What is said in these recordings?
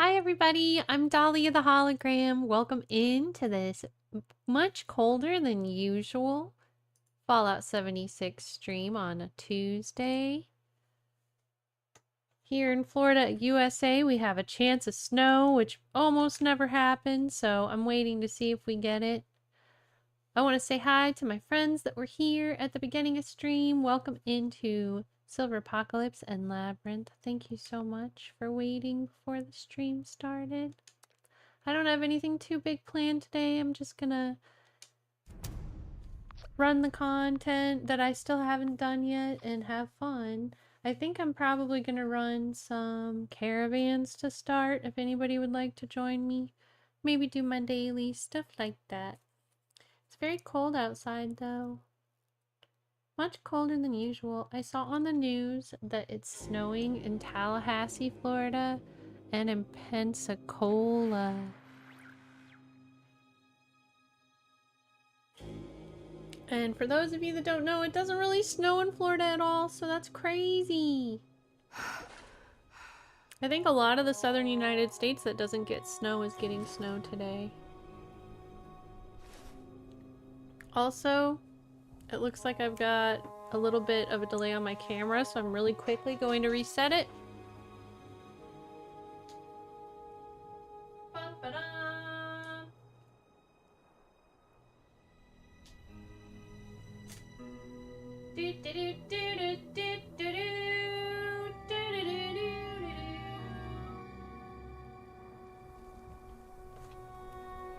Hi everybody, I'm Dahlia the Hologram. Welcome into this much colder than usual Fallout 76 stream on a Tuesday. Here in Florida, USA, we have a chance of snow, which almost never happens, so I'm waiting to see if we get it. I want to say hi to my friends that were here at the beginning of stream. Welcome into Silver Apocalypse and Labyrinth. Thank you so much for waiting before the stream started. I don't have anything too big planned today. I'm just gonna run the content that I still haven't done yet and have fun. I think I'm probably gonna run some caravans to start if anybody would like to join me. Maybe do my daily, stuff like that. It's very cold outside though. Much colder than usual. I saw on the news that it's snowing in Tallahassee, Florida, and in Pensacola. And for those of you that don't know, it doesn't really snow in Florida at all, so that's crazy. I think a lot of the southern United States that doesn't get snow is getting snow today. Also, it looks like I've got a little bit of a delay on my camera, so I'm really quickly going to reset it.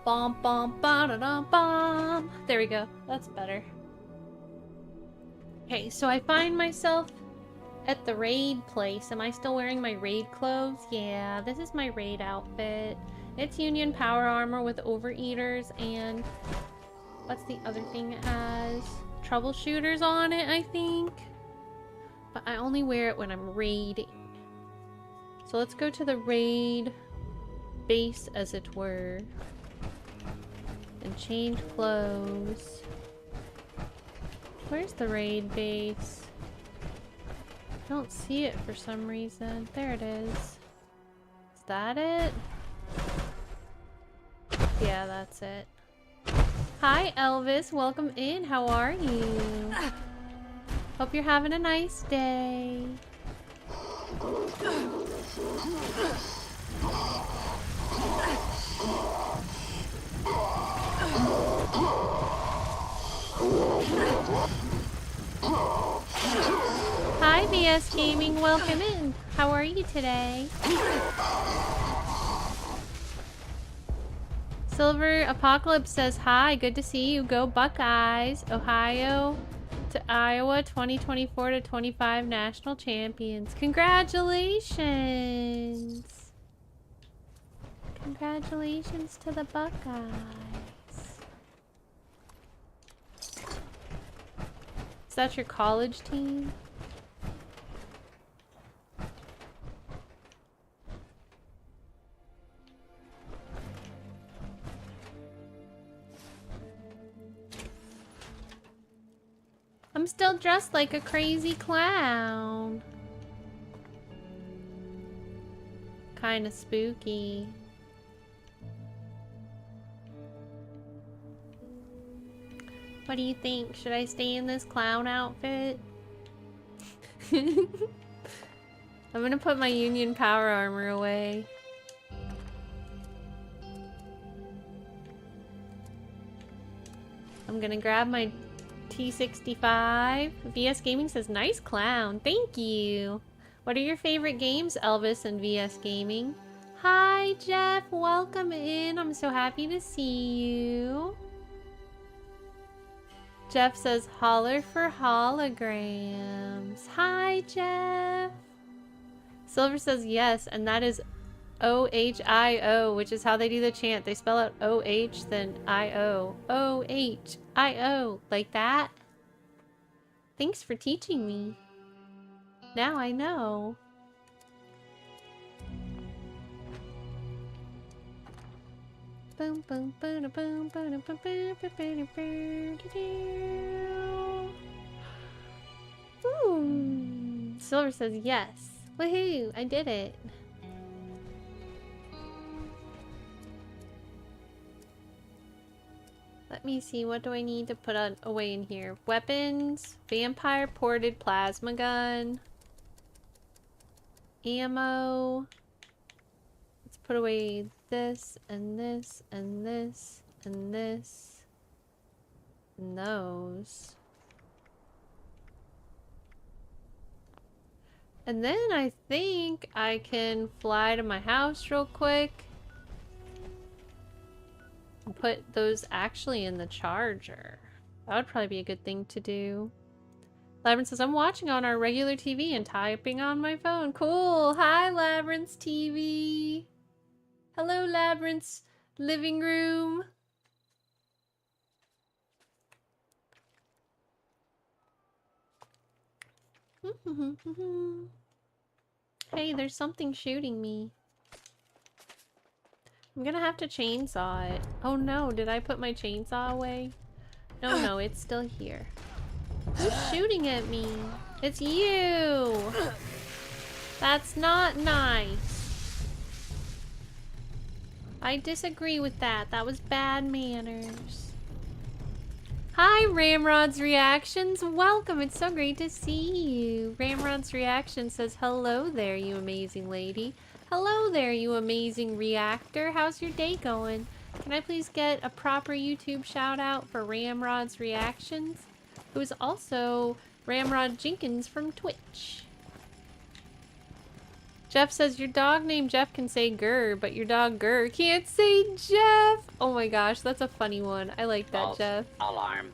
Bom bom ba da da bom. There we go. That's better. Okay, so I find myself at the raid place. Am I still wearing my raid clothes? Yeah, this is my raid outfit. It's Union power armor with overeaters and what's the other thing it has? Troubleshooters on it, I think. But I only wear it when I'm raiding. So let's go to the raid base, as it were, and change clothes. Where's the raid base? I don't see it for some reason. There it is. Is that it? Yeah, that's it. Hi, Elvis. Welcome in. How are you? Hope you're having a nice day. Hi, VS Gaming. Welcome in. How are you today? Silver Apocalypse says hi. Good to see you. Go Buckeyes. Ohio to Iowa 2024 to 25 national champions. Congratulations. Congratulations to the Buckeyes. Is that your college team? I'm still dressed like a crazy clown. Kinda spooky. What do you think? Should I stay in this clown outfit? I'm gonna put my Union power armor away. I'm gonna grab my T65. VS Gaming says, nice clown. Thank you. What are your favorite games, Elvis and VS Gaming? Hi, Jeff. Welcome in. I'm so happy to see you. Jeff says, holler for holograms. Hi, Jeff. Silver says, yes, and that is O-H-I-O, which is how they do the chant. They spell out O-H, then I-O. O-H-I-O. Like that? Thanks for teaching me. Now I know. Boom, boom, boom, boom, boom, boom, boom, boom, boom, Ooh. Silver says yes. Woohoo! I did it. Let me see, what do I need to put away in here? Weapons, vampire ported plasma gun, ammo. Let's put away this and this and this and this and those. And then I think I can fly to my house real quick. And put those actually in the charger. That would probably be a good thing to do. Labyrinth says, I'm watching on our regular TV and typing on my phone. Cool. Hi, Labyrinth's TV. Hello, Labyrinth's living room. Hey, there's something shooting me. I'm gonna have to chainsaw it. Oh no, did I put my chainsaw away? No, it's still here. Who's shooting at me? It's you! That's not nice. I disagree with that. That was bad manners. Hi, Ramrod's Reactions. Welcome. It's so great to see you. Ramrod's Reaction says, hello there, you amazing lady. Hello there, you amazing reactor. How's your day going? Can I please get a proper YouTube shout out for Ramrod's Reactions, who is also Ramrod Jenkins from Twitch. Jeff says, your dog named Jeff can say grr, but your dog grr can't say Jeff. Oh my gosh, that's a funny one. I like that, Jeff. Alarm.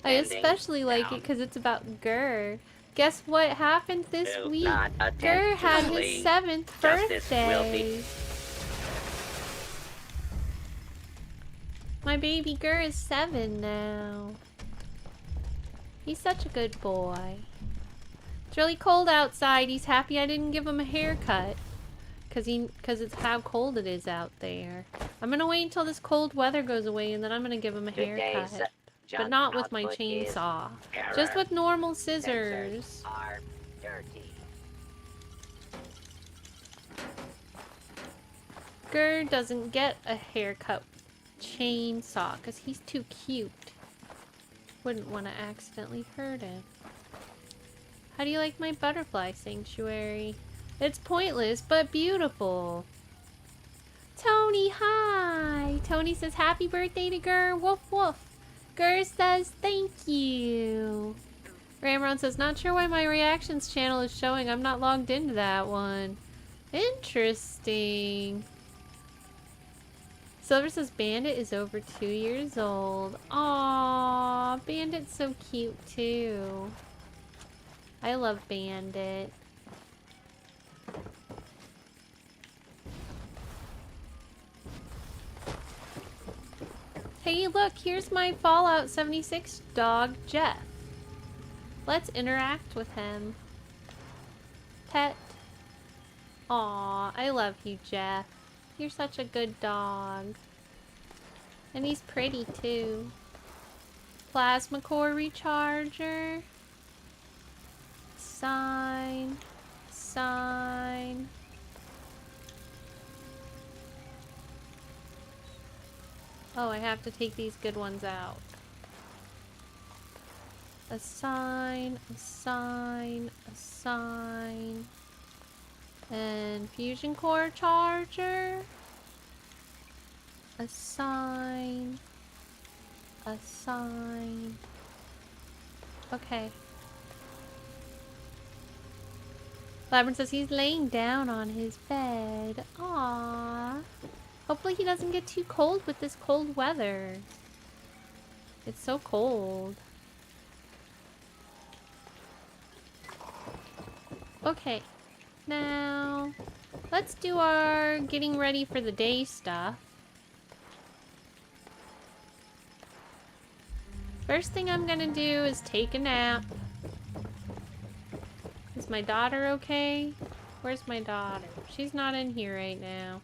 I especially like it because it's about grr. Guess what happened this week? Grr had his 7th birthday. My baby Grr is 7 now. He's such a good boy. It's really cold outside. He's happy I didn't give him a haircut. Cause it's how cold it is out there. I'm gonna wait until this cold weather goes away and then I'm gonna give him a haircut. But not with my chainsaw. Just with normal scissors. Are dirty. Grr doesn't get a haircut chainsaw because he's too cute. Wouldn't want to accidentally hurt him. How do you like my butterfly sanctuary? It's pointless, but beautiful. Tony, hi! Tony says, happy birthday to Grr, woof woof. Grr says, thank you. Ramron says, not sure why my reactions channel is showing. I'm not logged into that one. Interesting. Silver says, Bandit is over 2 years old. Aww, Bandit's so cute too. I love Bandit. Hey, look, here's my Fallout 76 dog, Jeff. Let's interact with him. Pet. Aw, I love you, Jeff. You're such a good dog. And he's pretty, too. Plasma core recharger. Sign. Sign. Oh, I have to take these good ones out. Assign, assign, assign. And fusion core charger. Assign. Assign. Okay. Labyrinth says he's laying down on his bed. Aww. Hopefully he doesn't get too cold with this cold weather. It's so cold. Okay. Now, let's do our getting ready for the day stuff. First thing I'm gonna do is take a nap. Is my daughter okay? Where's my daughter? She's not in here right now.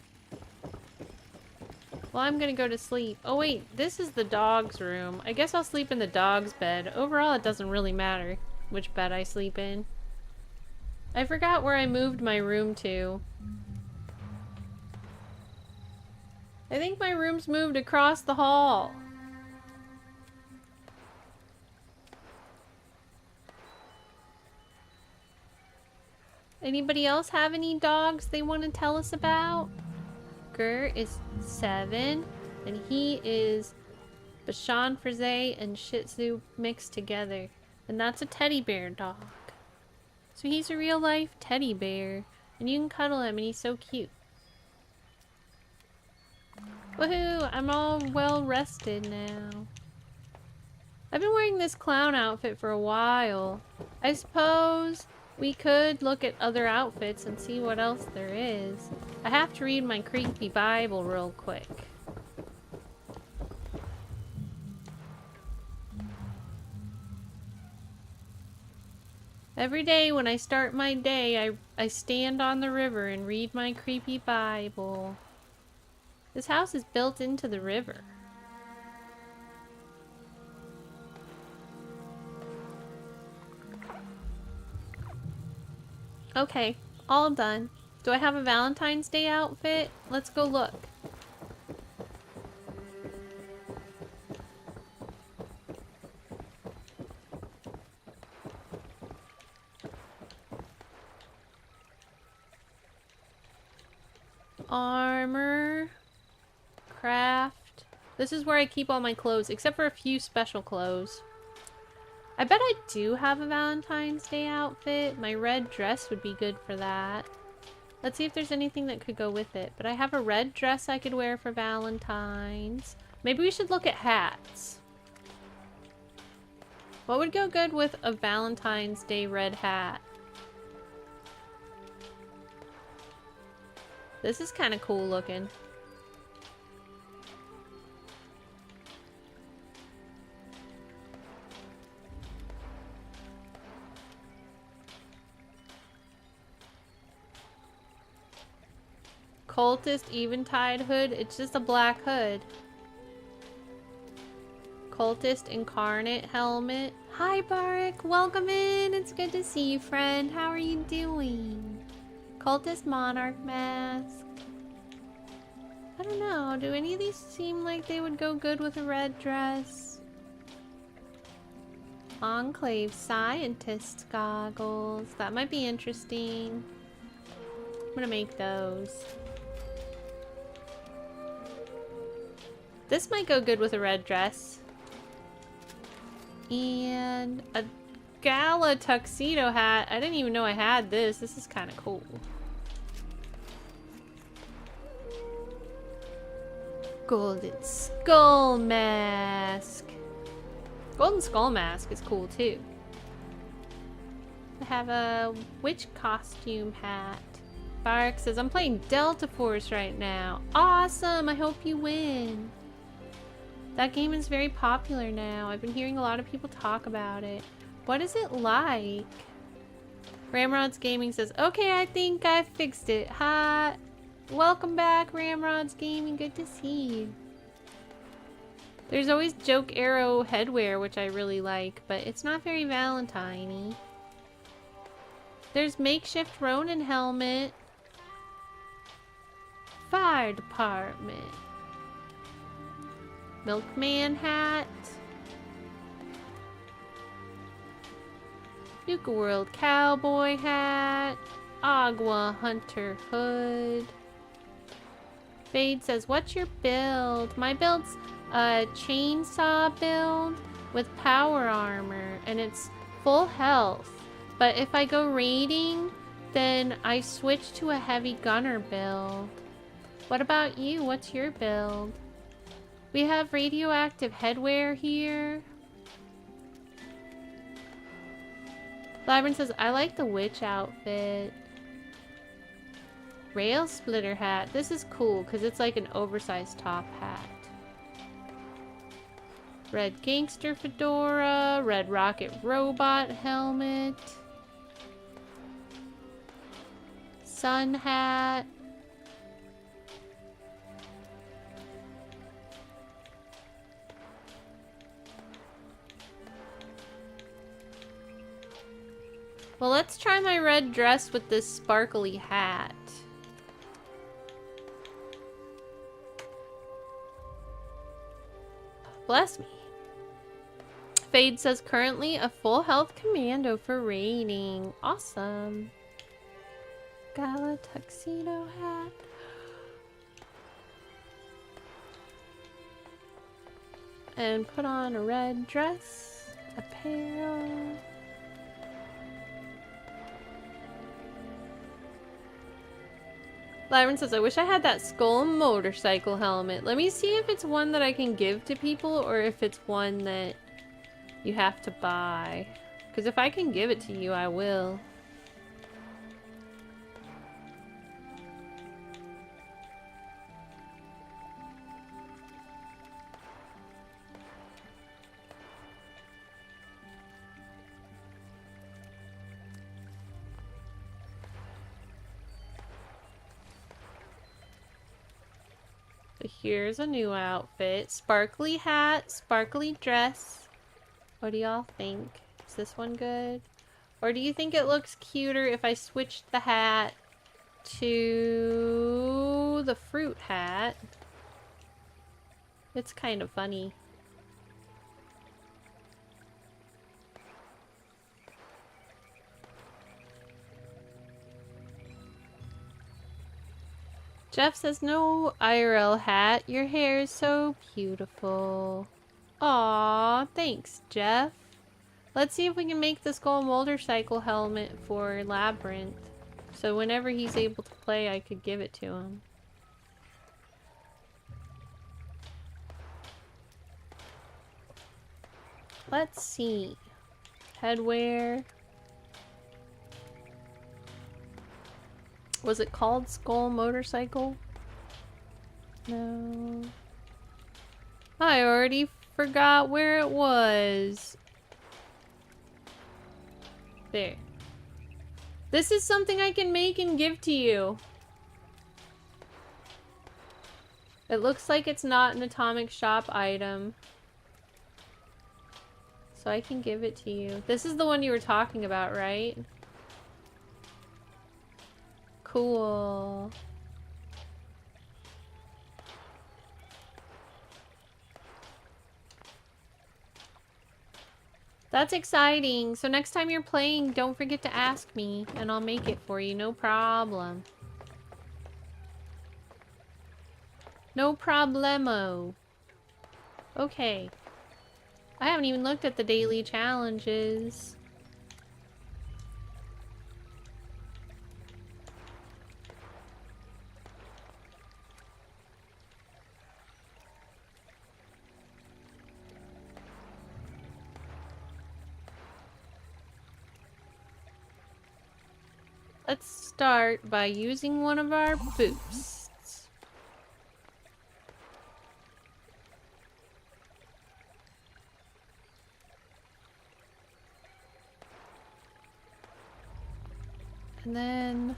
Well, I'm gonna go to sleep. Oh wait, this is the dog's room. I guess I'll sleep in the dog's bed. Overall, it doesn't really matter which bed I sleep in. I forgot where I moved my room to. I think my room's moved across the hall. Anybody else have any dogs they want to tell us about? Gir is 7, and he is Bashan Frise and Shih Tzu mixed together. And that's a teddy bear dog. So he's a real life teddy bear. And you can cuddle him and he's so cute. Woohoo! I'm all well rested now. I've been wearing this clown outfit for a while. I suppose we could look at other outfits and see what else there is. I have to read my creepy Bible real quick. Every day when I start my day, I stand on the river and read my creepy Bible. This house is built into the river. Okay, all done. Do I have a Valentine's Day outfit? Let's go look. Armor. Craft. This is where I keep all my clothes, except for a few special clothes. I bet I do have a Valentine's Day outfit. My red dress would be good for that. Let's see if there's anything that could go with it. But I have a red dress I could wear for Valentine's. Maybe we should look at hats. What would go good with a Valentine's Day red hat? This is kind of cool looking. Cultist Eventide hood. It's just a black hood. Cultist Incarnate helmet. Hi Barak, welcome in. It's good to see you, friend. How are you doing? Cultist Monarch mask. I don't know. Do any of these seem like they would go good with a red dress? Enclave Scientist goggles. That might be interesting. I'm gonna make those. This might go good with a red dress. And a gala tuxedo hat. I didn't even know I had this. This is kind of cool. Golden skull mask. Golden skull mask is cool too. I have a witch costume hat. Barak says, I'm playing Delta Force right now. Awesome! I hope you win. That game is very popular now. I've been hearing a lot of people talk about it. What is it like? Ramrod's Gaming says, okay, I think I fixed it. Hi. Welcome back, Ramrod's Gaming. Good to see you. There's always Joke Arrow headwear, which I really like, but it's not very Valentine-y. There's Makeshift Ronin helmet. Fire department. Milkman hat. Nuka World cowboy hat. Agua Hunter hood. Fade says, what's your build? My build's a chainsaw build with power armor, and it's full health. But if I go raiding, then I switch to a heavy gunner build. What about you? What's your build? We have radioactive headwear here. Labyrinth says, I like the witch outfit. Rail splitter hat. This is cool because it's like an oversized top hat. Red gangster fedora. Red rocket robot helmet. Sun hat. Well, let's try my red dress with this sparkly hat. Bless me. Fade says currently a full health commando for raiding. Awesome. Gala tuxedo hat. And put on a red dress, apparel. Lyron says, I wish I had that skull motorcycle helmet. Let me see if it's one that I can give to people or if it's one that you have to buy. Because if I can give it to you, I will. Here's a new outfit. Sparkly hat, sparkly dress. What do y'all think? Is this one good? Or do you think it looks cuter if I switched the hat to the fruit hat? It's kind of funny. Jeff says, no IRL hat. Your hair is so beautiful. Aw, thanks, Jeff. Let's see if we can make the skull motorcycle helmet for Labyrinth. So whenever he's able to play, I could give it to him. Let's see. Headwear. Was it called Skull Motorcycle? No. I already forgot where it was. There. This is something I can make and give to you. It looks like it's not an Atomic Shop item. So I can give it to you. This is the one you were talking about, right? Cool. That's exciting. So next time you're playing, don't forget to ask me and I'll make it for you. No problem. No problemo. Okay. I haven't even looked at the daily challenges. Let's start by using one of our boosts. And then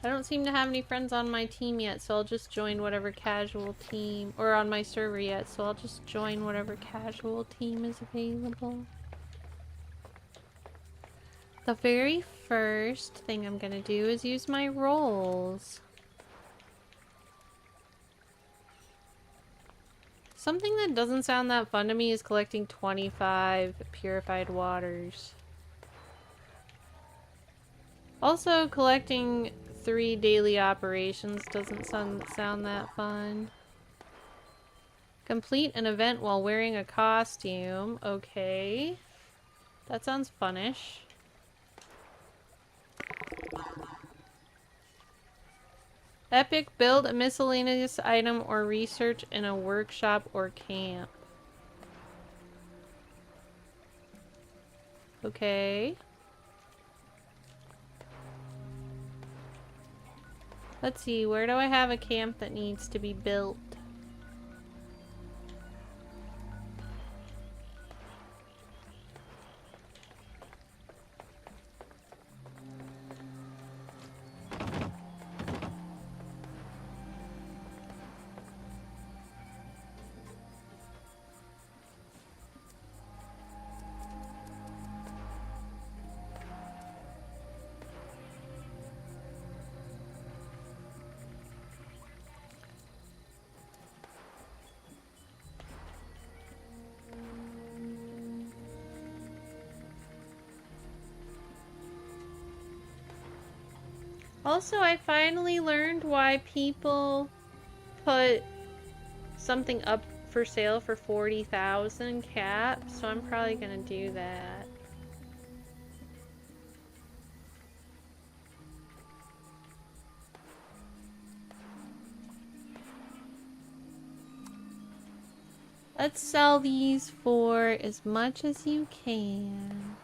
I don't seem to have any friends on my team yet, so I'll just join whatever casual team, or on my server yet, so I'll just join whatever casual team is available. The very first thing I'm gonna do is use my rolls. Something that doesn't sound that fun to me is collecting 25 purified waters. Also, collecting 3 daily operations doesn't sound that fun. Complete an event while wearing a costume. Okay. That sounds funnish. Epic, build a miscellaneous item or research in a workshop or camp. Okay. Let's see, where do I have a camp that needs to be built? Also, I finally learned why people put something up for sale for 40,000 cap, so I'm probably gonna do that. Let's sell these for as much as you can.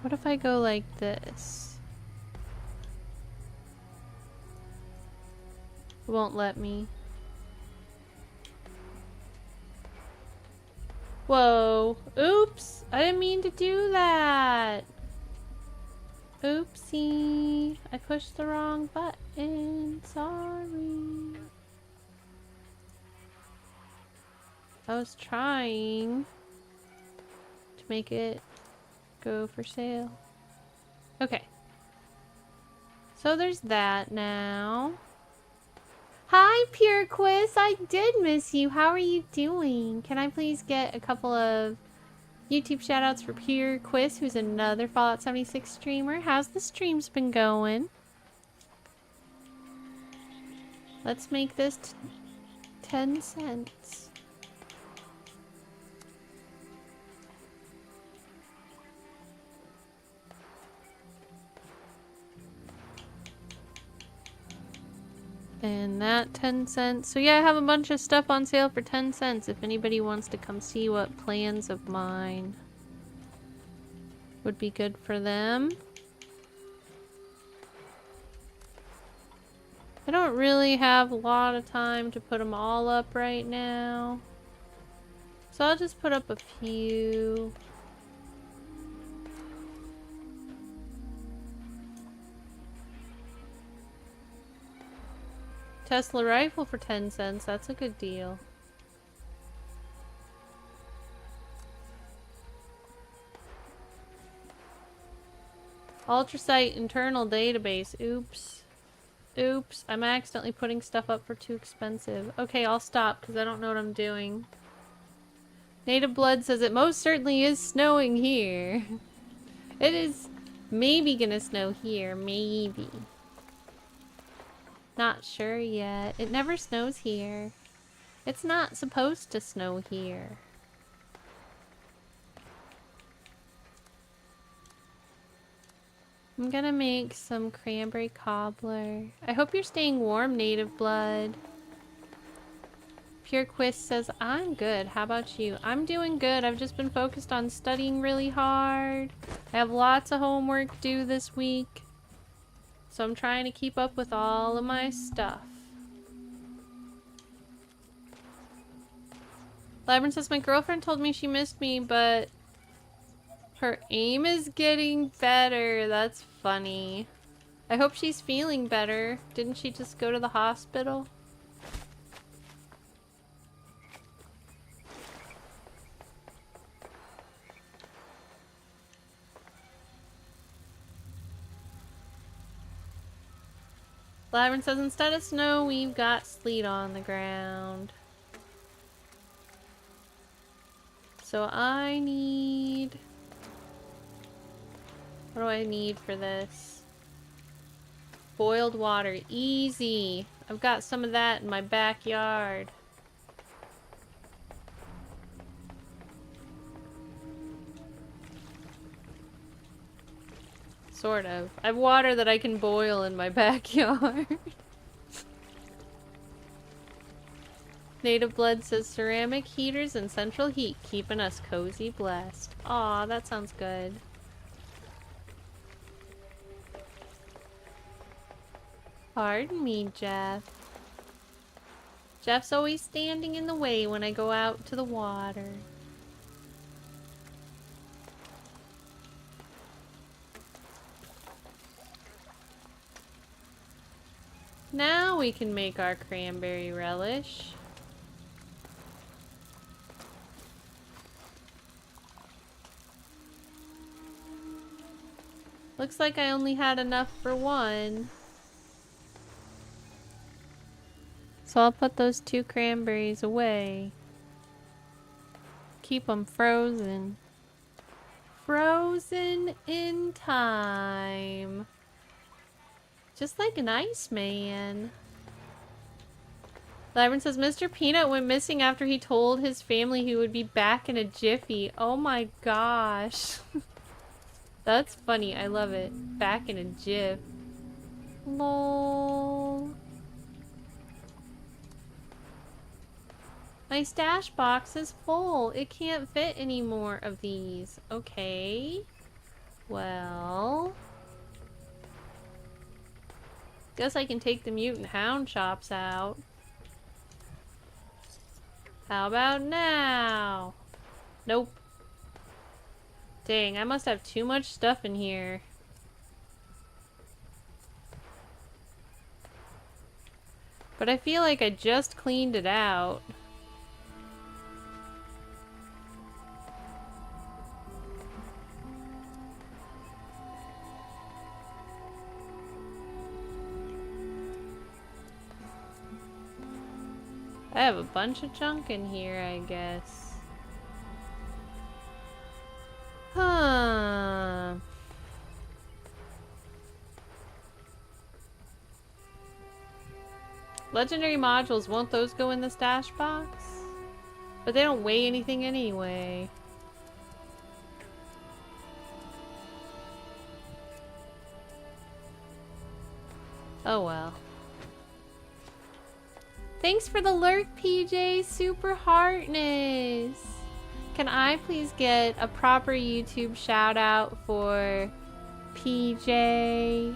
What if I go like this? It won't let me. Whoa. Oops. I didn't mean to do that. Oopsie. I pushed the wrong button. Sorry. I was trying to make it go for sale. Okay. So there's that now. Hi, Pure Quiz. I did miss you. How are you doing? Can I please get a couple of YouTube shoutouts for Pure Quiz, who's another Fallout 76 streamer? How's the streams been going? Let's make this 10 cents. And that 10 cents. So yeah, I have a bunch of stuff on sale for 10 cents if anybody wants to come see what plans of mine would be good for them. I don't really have a lot of time to put them all up right now. So I'll just put up a few. Tesla rifle for 10 cents. That's a good deal. Ultrasite internal database. Oops. Oops. I'm accidentally putting stuff up for too expensive. Okay, I'll stop because I don't know what I'm doing. Native Blood says it most certainly is snowing here. It is maybe gonna snow here. Maybe. Not sure yet. It never snows here. It's not supposed to snow here. I'm gonna make some cranberry cobbler. I hope you're staying warm, Native Blood. Pure Quist says, I'm good. How about you? I'm doing good. I've just been focused on studying really hard. I have lots of homework due this week. So I'm trying to keep up with all of my stuff. Labyrinth says, my girlfriend told me she missed me, but her aim is getting better. That's funny. I hope she's feeling better. Didn't she just go to the hospital? Labyrinth says, instead of snow, we've got sleet on the ground. So I need... What do I need for this? Boiled water. Easy. I've got some of that in my backyard. Sort of. I have water that I can boil in my backyard. Native Blood says ceramic heaters and central heat keeping us cozy blessed. Aw, that sounds good. Pardon me, Jeff. Jeff's always standing in the way when I go out to the water. Now we can make our cranberry relish. Looks like I only had enough for one. So I'll put those 2 cranberries away. Keep them frozen. Frozen in time. Just like an Iceman. Lyron says, Mr. Peanut went missing after he told his family he would be back in a jiffy. Oh my gosh. That's funny. I love it. Back in a jiff. Lol. My stash box is full. It can't fit any more of these. Okay. Well. Guess I can take the mutant hound chops out. How about now? Nope. Dang, I must have too much stuff in here. But I feel like I just cleaned it out. I have a bunch of junk in here, I guess. Huh. Legendary modules, won't those go in the stash box? But they don't weigh anything anyway. Oh well. Thanks for the lurk, PJ. Super heartness. Can I please get a proper YouTube shout out for PJ?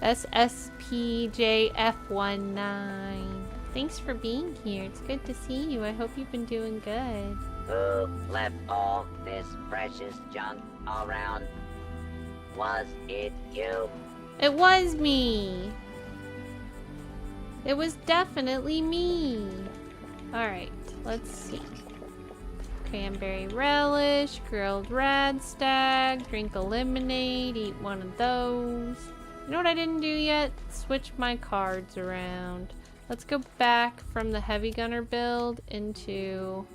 SSPJF19. Thanks for being here. It's good to see you. I hope you've been doing good. Who left all this precious junk around? Was it you? It was me. It was definitely me. Alright, let's see. Cranberry relish, grilled radstag, drink a lemonade, eat one of those. You know what I didn't do yet? Switch my cards around. Let's go back from the heavy gunner build into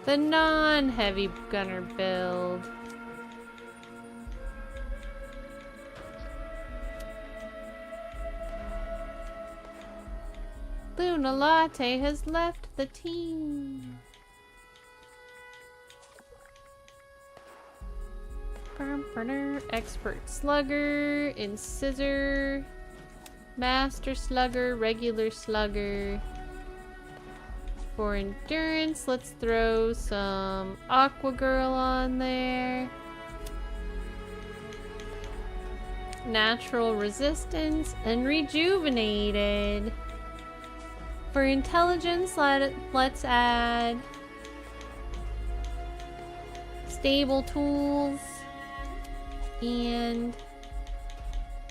the non-heavy gunner build. Luna Latte has left the team. Expert Slugger, Incisor, Master Slugger, Regular Slugger. For endurance, let's throw some Aqua Girl on there. Natural resistance and rejuvenated. For intelligence, let's add stable tools and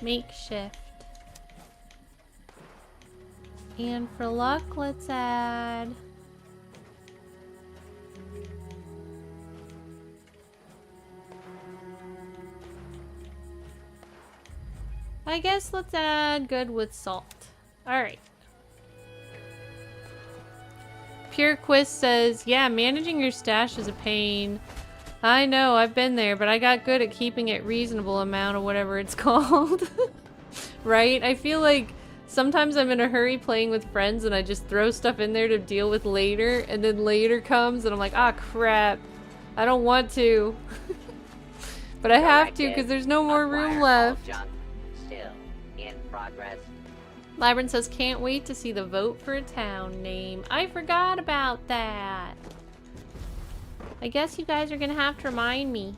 makeshift. And for luck, let's add I guess let's add good with salt. Alright. Pure Quist says, yeah, managing your stash is a pain. I know, I've been there, but I got good at keeping it reasonable amount of whatever it's called. Right? I feel like sometimes I'm in a hurry playing with friends and I just throw stuff in there to deal with later, and then later comes and I'm like, ah, crap. I don't want to. But I have to because there's no more room left. Still in progress. Lyron says, can't wait to see the vote for a town name. I forgot about that. I guess you guys are gonna have to remind me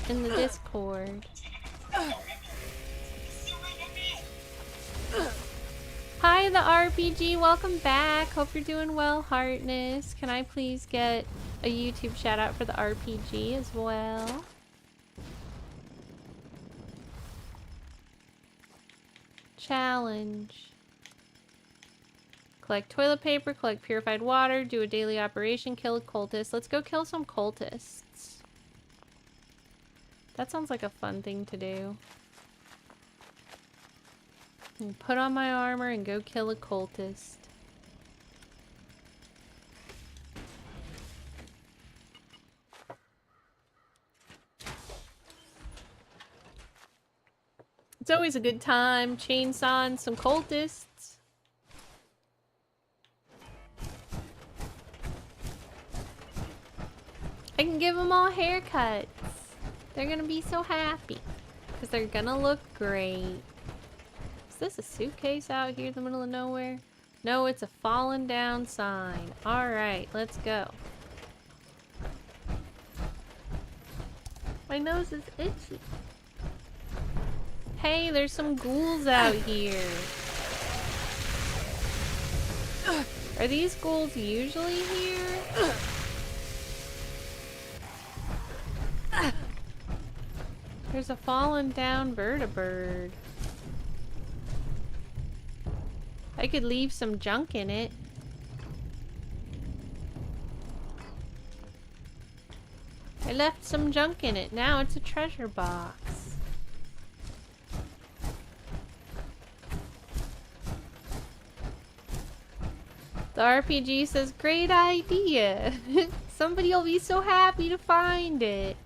in the Discord. Hi, the RPG. Welcome back. Hope you're doing well, Heartness. Can I please get a YouTube shout out for the RPG as well? Challenge. Collect toilet paper, collect purified water, do a daily operation, kill a cultist. Let's go kill some cultists. That sounds like a fun thing to do. And put on my armor and go kill a cultist. It's always a good time chainsawing some cultists. I can give them all haircuts. They're gonna be so happy. Because they're gonna look great. Is this a suitcase out here in the middle of nowhere? No, it's a fallen down sign. Alright, let's go. My nose is itchy. Hey, there's some ghouls out here. Are these ghouls usually here? There's a fallen down vertibird. I could leave some junk in it. I left some junk in it. Now it's a treasure box. The RPG says, great idea. Somebody will be so happy to find it.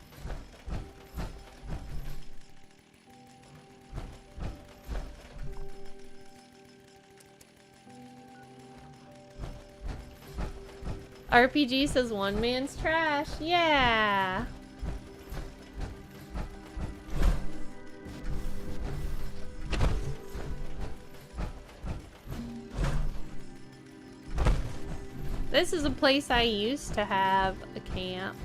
RPG says one man's trash. Yeah. This is a place I used to have a camp.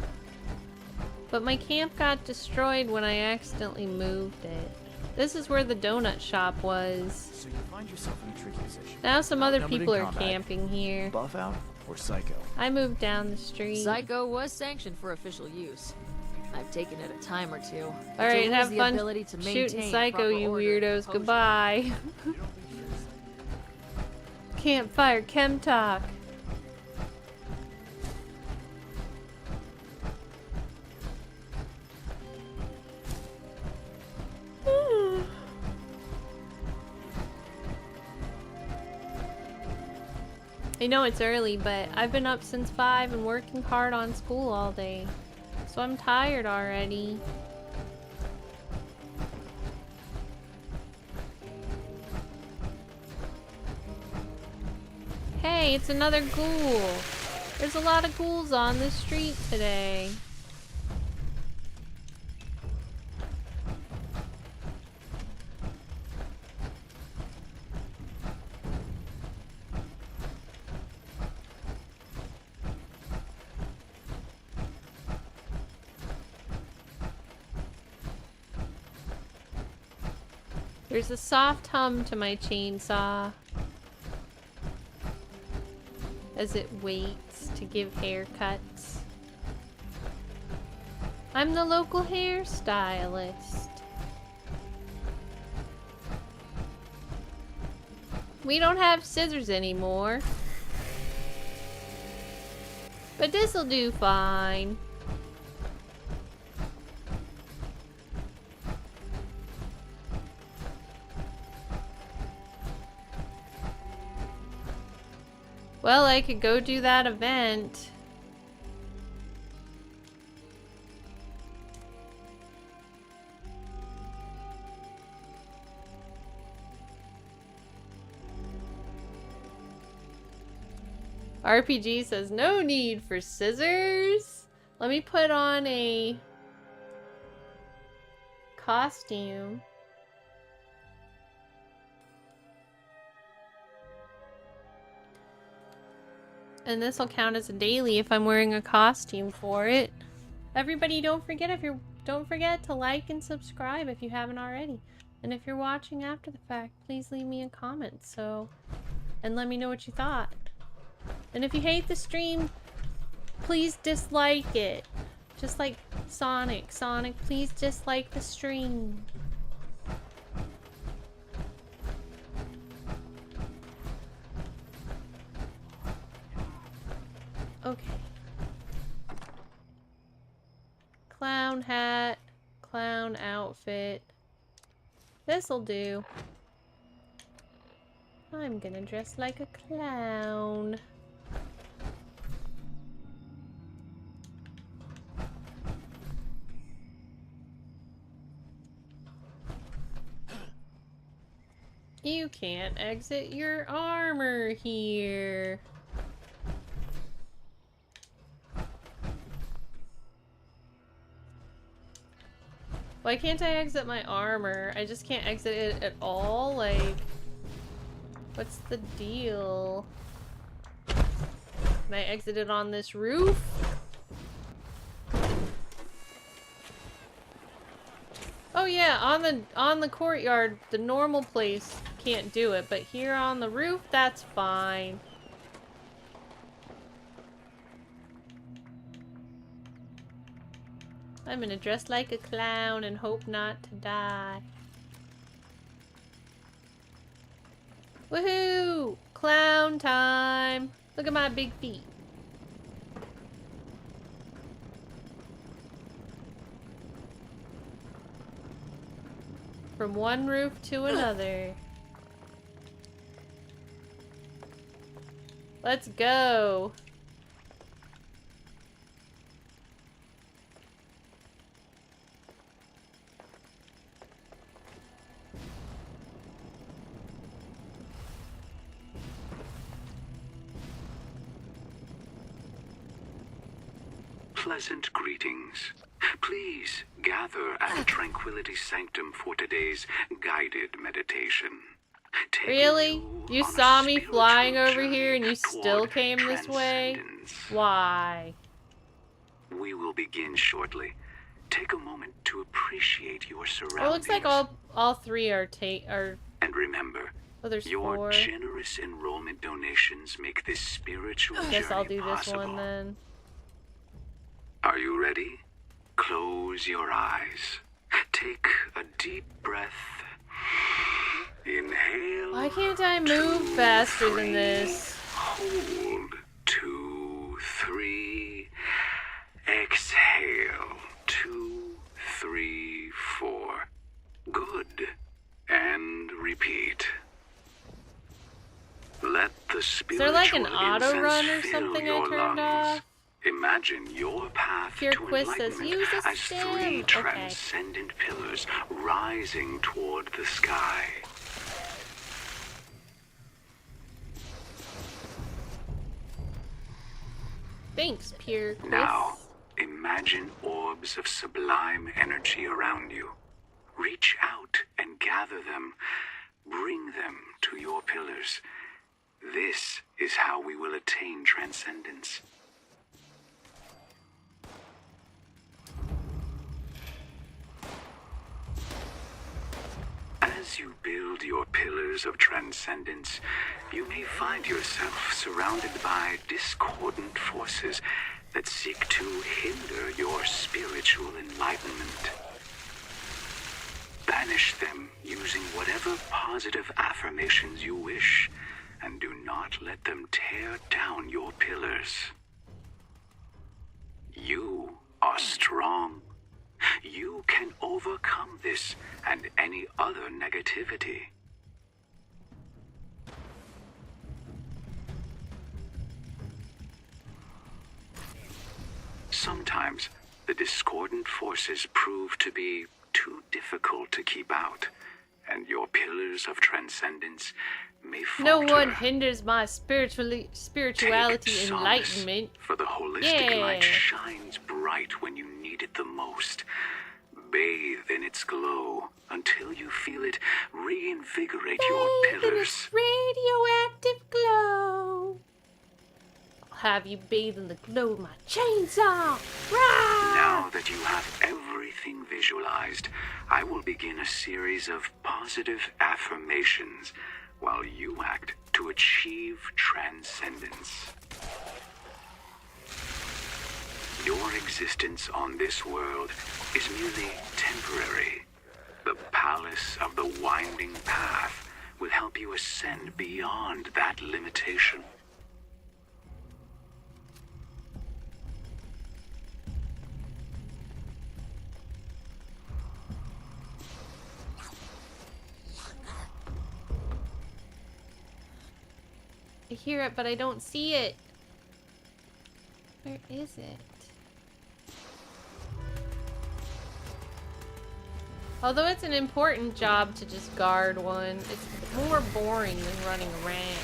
But my camp got destroyed when I accidentally moved it. This is where the donut shop was. So you find yourself in a tricky position. Now some other Outnumbered people in are combat. camping here. Buff out or psycho? I moved down the street. Psycho was sanctioned for official use. I've taken it a time or two. Alright, have fun To shooting Psycho, you weirdos. Goodbye. Campfire, chem talk. I know it's early, but I've been up since 5 and working hard on school all day. So I'm tired already. Hey, it's another ghoul. There's a lot of ghouls on the street today. There's a soft hum to my chainsaw as it waits to give haircuts. I'm the local hairstylist. We don't have scissors anymore, but this'll do fine. Well, I could go do that event. RPG says no need for scissors. Let me put on a costume. And this will count as a daily if I'm wearing a costume for it. Everybody, don't forget to like and subscribe if you haven't already. And if you're watching after the fact, please leave me a comment and let me know what you thought. And if you hate the stream, please dislike it. Just like Sonic. Sonic, please dislike the stream. Okay. Clown hat, Clown outfit. This'll do. I'm gonna dress like a clown. You can't exit your armor here. Why can't I exit my armor? I just can't exit it at all? Like, what's the deal? Can I exit it on this roof? Oh yeah, on the courtyard, the normal place can't do it, but here on the roof, that's fine. I'm gonna dress like a clown and hope not to die. Woohoo! Clown time! Look at my big feet. From one roof to another. Let's go! Pleasant greetings. Please gather at the Tranquility Sanctum for today's guided meditation. Really? You saw me flying over here and you still came this way? Why? We will begin shortly. Take a moment to appreciate your surroundings. Well, it looks like all three are And remember, oh, there's your 4. generous enrollment donations make this spiritual journey Guess I'll do this possible. one then. Are you ready? Close your eyes. Take a deep breath. Inhale. Why can't I move 2, faster 3. than this? Hold. 2, 3. Exhale. 2, 3, 4. Good. And repeat. Let the Is spiritual there like an auto incense run or fill something I your turned lungs. off? Imagine your path Pure to Quiz says, enlightenment use a as stem. 3 Okay. transcendent pillars rising toward the sky. Thanks, Pure Quiz. Now, imagine orbs of sublime energy around you. Reach out and gather them. Bring them to your pillars. This is how we will attain transcendence. As you build your pillars of transcendence, you may find yourself surrounded by discordant forces that seek to hinder your spiritual enlightenment. Banish them using whatever positive affirmations you wish, and do not let them tear down your pillars. You are strong. You can overcome this and any other negativity. Sometimes the discordant forces prove to be too difficult to keep out, and your pillars of transcendence may falter. No one hinders my spirituality Take solace, enlightenment. for the holistic Yeah. light shines bright when you need it the most. Bathe in its glow until you feel it reinvigorate your pillars. Radioactive glow. I'll have you bathe in the glow of my chainsaw. Rah! Now that you have everything visualized, I will begin a series of positive affirmations while you act to achieve transcendence. Your existence on this world is merely temporary. The palace of the winding path will help you ascend beyond that limitation. I hear it, but I don't see it. Where is it? Although it's an important job to just guard one, it's more boring than running around.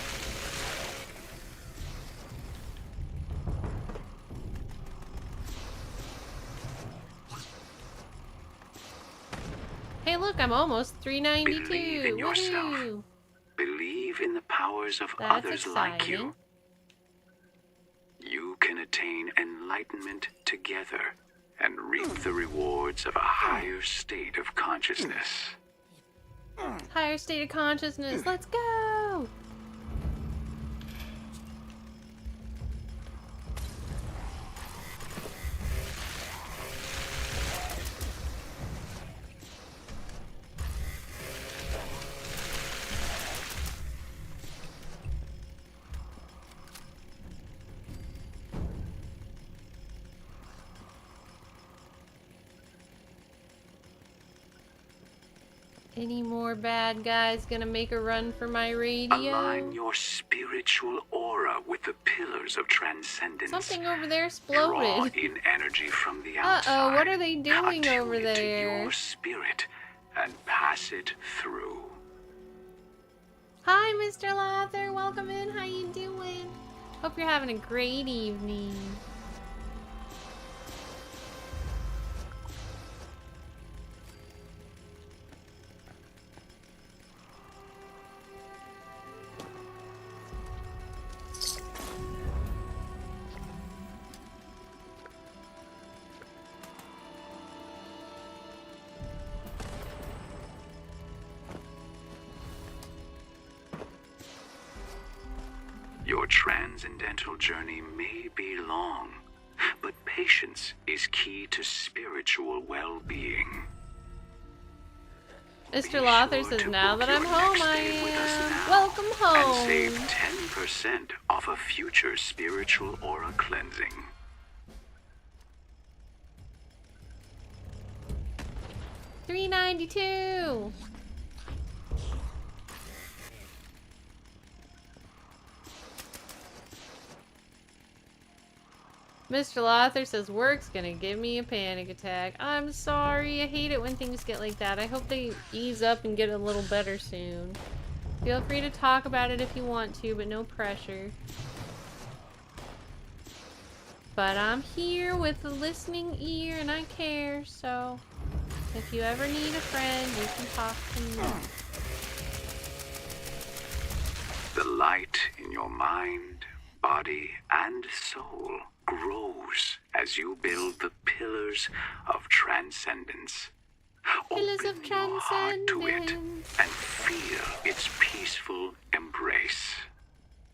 Hey look, I'm almost 392! Believe in yourself. Woohoo! Believe in the powers of That's others exciting. like you. You can attain enlightenment together and reap the rewards of a higher state of consciousness. Higher state of consciousness, let's go! Any more bad guys gonna make a run for my radio? Align your spiritual aura with the pillars of transcendence. Something over there Draw exploded. in energy from the outside. Uh-oh, what are they doing Attune over it to there? your spirit and pass it through. Hi, Mr. Lather. Welcome in. How you doing? Hope you're having a great evening. Your transcendental journey may be long, but patience is key to spiritual well-being. Mr. Lather says, now that I'm home, I am. Welcome home. And save 10% off a future spiritual aura cleansing. $3.92. Mr. Lather says work's gonna give me a panic attack. I'm sorry, I hate it when things get like that. I hope they ease up and get a little better soon. Feel free to talk about it if you want to, but no pressure. But I'm here with a listening ear and I care, so if you ever need a friend, you can talk to me. The light in your mind, body, and soul grows as you build the pillars of transcendence. Pillars of Open your heart to it transcendence. and feel its peaceful embrace.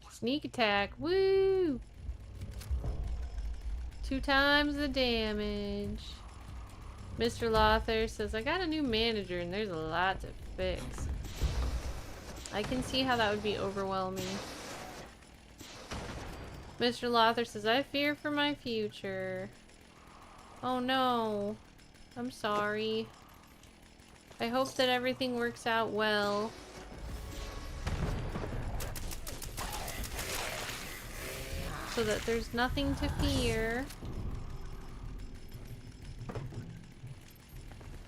Sneak attack, woo! 2 times the damage. Mr. Lather says, I got a new manager and there's a lot to fix. I can see how that would be overwhelming. Mr. Lather says, I fear for my future. Oh no. I'm sorry. I hope that everything works out well. So that there's nothing to fear.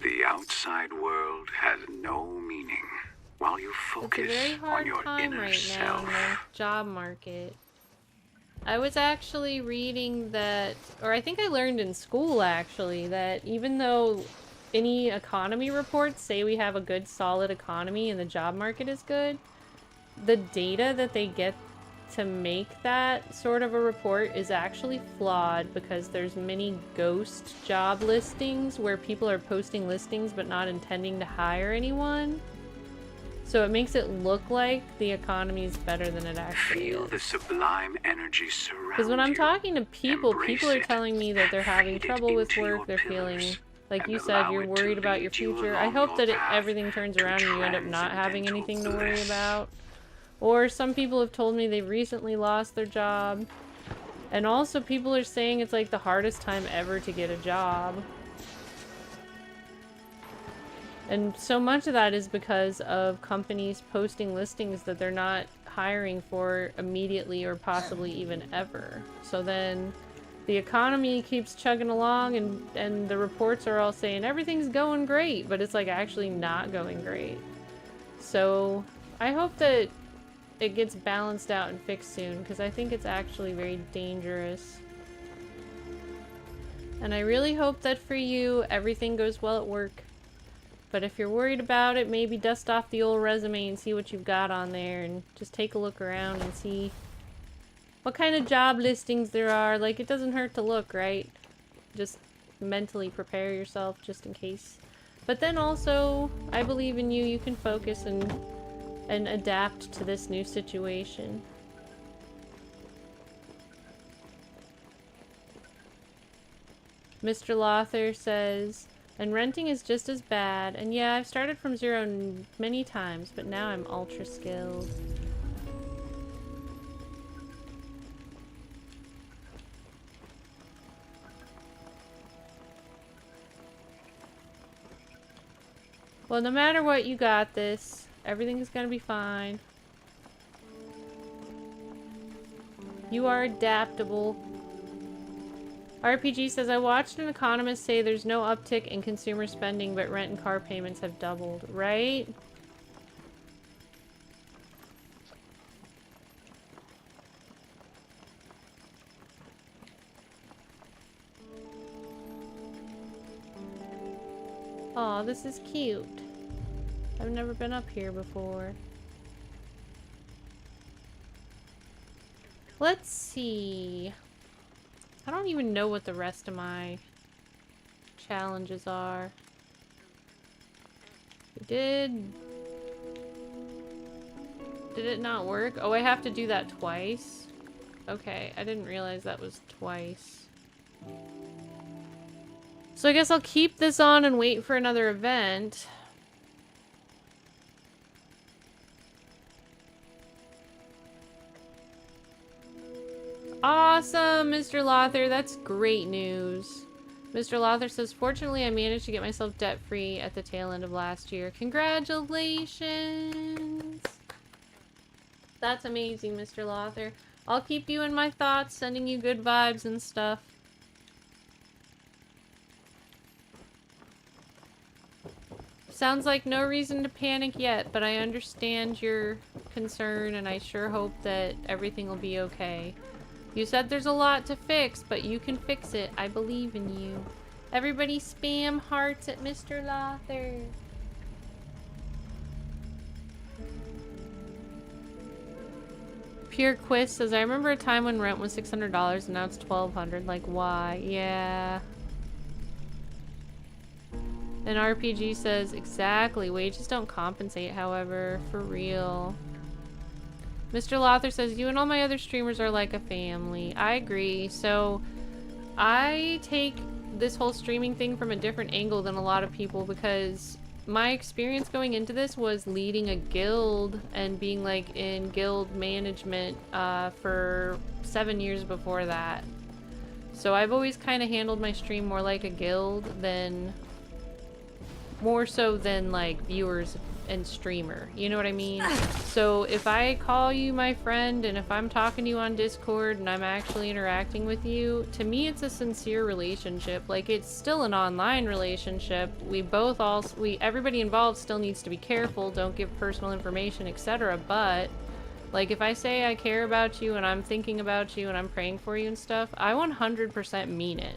The outside world has no meaning while you It's a focus very on hard your time inner right now in self. the job market. I was actually reading that, or I think I learned in school actually, that even though any economy reports say we have a good solid economy and the job market is good, the data that they get to make that sort of a report is actually flawed because there's many ghost job listings where people are posting listings but not intending to hire anyone. So it makes it look like the economy is better than it actually Feel is. the sublime energy surround Because when I'm you. talking to people, Embrace people are it. telling me that they're having Feed it trouble with into work, your they're feeling, pillars, like and you said, allow you're it to worried about your lead you future. I along hope your that path everything turns to around and you end up not having transcendental anything to worry bliss. about. Or some people have told me they've recently lost their job. And also people are saying it's like the hardest time ever to get a job. And so much of that is because of companies posting listings that they're not hiring for immediately or possibly even ever. So then the economy keeps chugging along and the reports are all saying everything's going great, but it's like actually not going great. So I hope that it gets balanced out and fixed soon, because I think it's actually very dangerous. And I really hope that for you, everything goes well at work. But if you're worried about it, maybe dust off the old resume and see what you've got on there, and just take a look around and see what kind of job listings there are. Like, it doesn't hurt to look, right? Just mentally prepare yourself just in case. But then also, I believe in you. You can focus and adapt to this new situation. Mr. Lather says, and renting is just as bad. And yeah, I've started from zero many times, but now I'm ultra skilled. Well, no matter what, you got this. Everything is gonna be fine. You are adaptable. RPG says, I watched an economist say there's no uptick in consumer spending, but rent and car payments have doubled, right? Aw, this is cute. I've never been up here before. Let's see. I don't even know what the rest of my challenges are. Did it not work? Oh, I have to do that twice? Okay, I didn't realize that was twice. So I guess I'll keep this on and wait for another event. Awesome, Mr. Lather. That's great news. Mr. Lather says, fortunately, I managed to get myself debt-free at the tail end of last year. Congratulations! That's amazing, Mr. Lather. I'll keep you in my thoughts, sending you good vibes and stuff. Sounds like no reason to panic yet, but I understand your concern, and I sure hope that everything will be okay. You said there's a lot to fix, but you can fix it. I believe in you. Everybody spam hearts at Mr. Lather. Pure Quist says, I remember a time when rent was $600 and now it's $1,200. Like, why? Yeah. And RPG says, exactly. Wages don't compensate, however. For real. Mr. Lather says, you and all my other streamers are like a family. I agree. So, I take this whole streaming thing from a different angle than a lot of people, because my experience going into this was leading a guild and being like in guild management for 7 years before that. So I've always kind of handled my stream more like a guild than... more so than like viewers and streamer, you know what I mean? So if I call you my friend and if I'm talking to you on Discord and I'm actually interacting with you, to me it's a sincere relationship. Like, it's still an online relationship. Everybody involved still needs to be careful, don't give personal information, etc. But like, if I say I care about you and I'm thinking about you and I'm praying for you and stuff, I 100% mean it.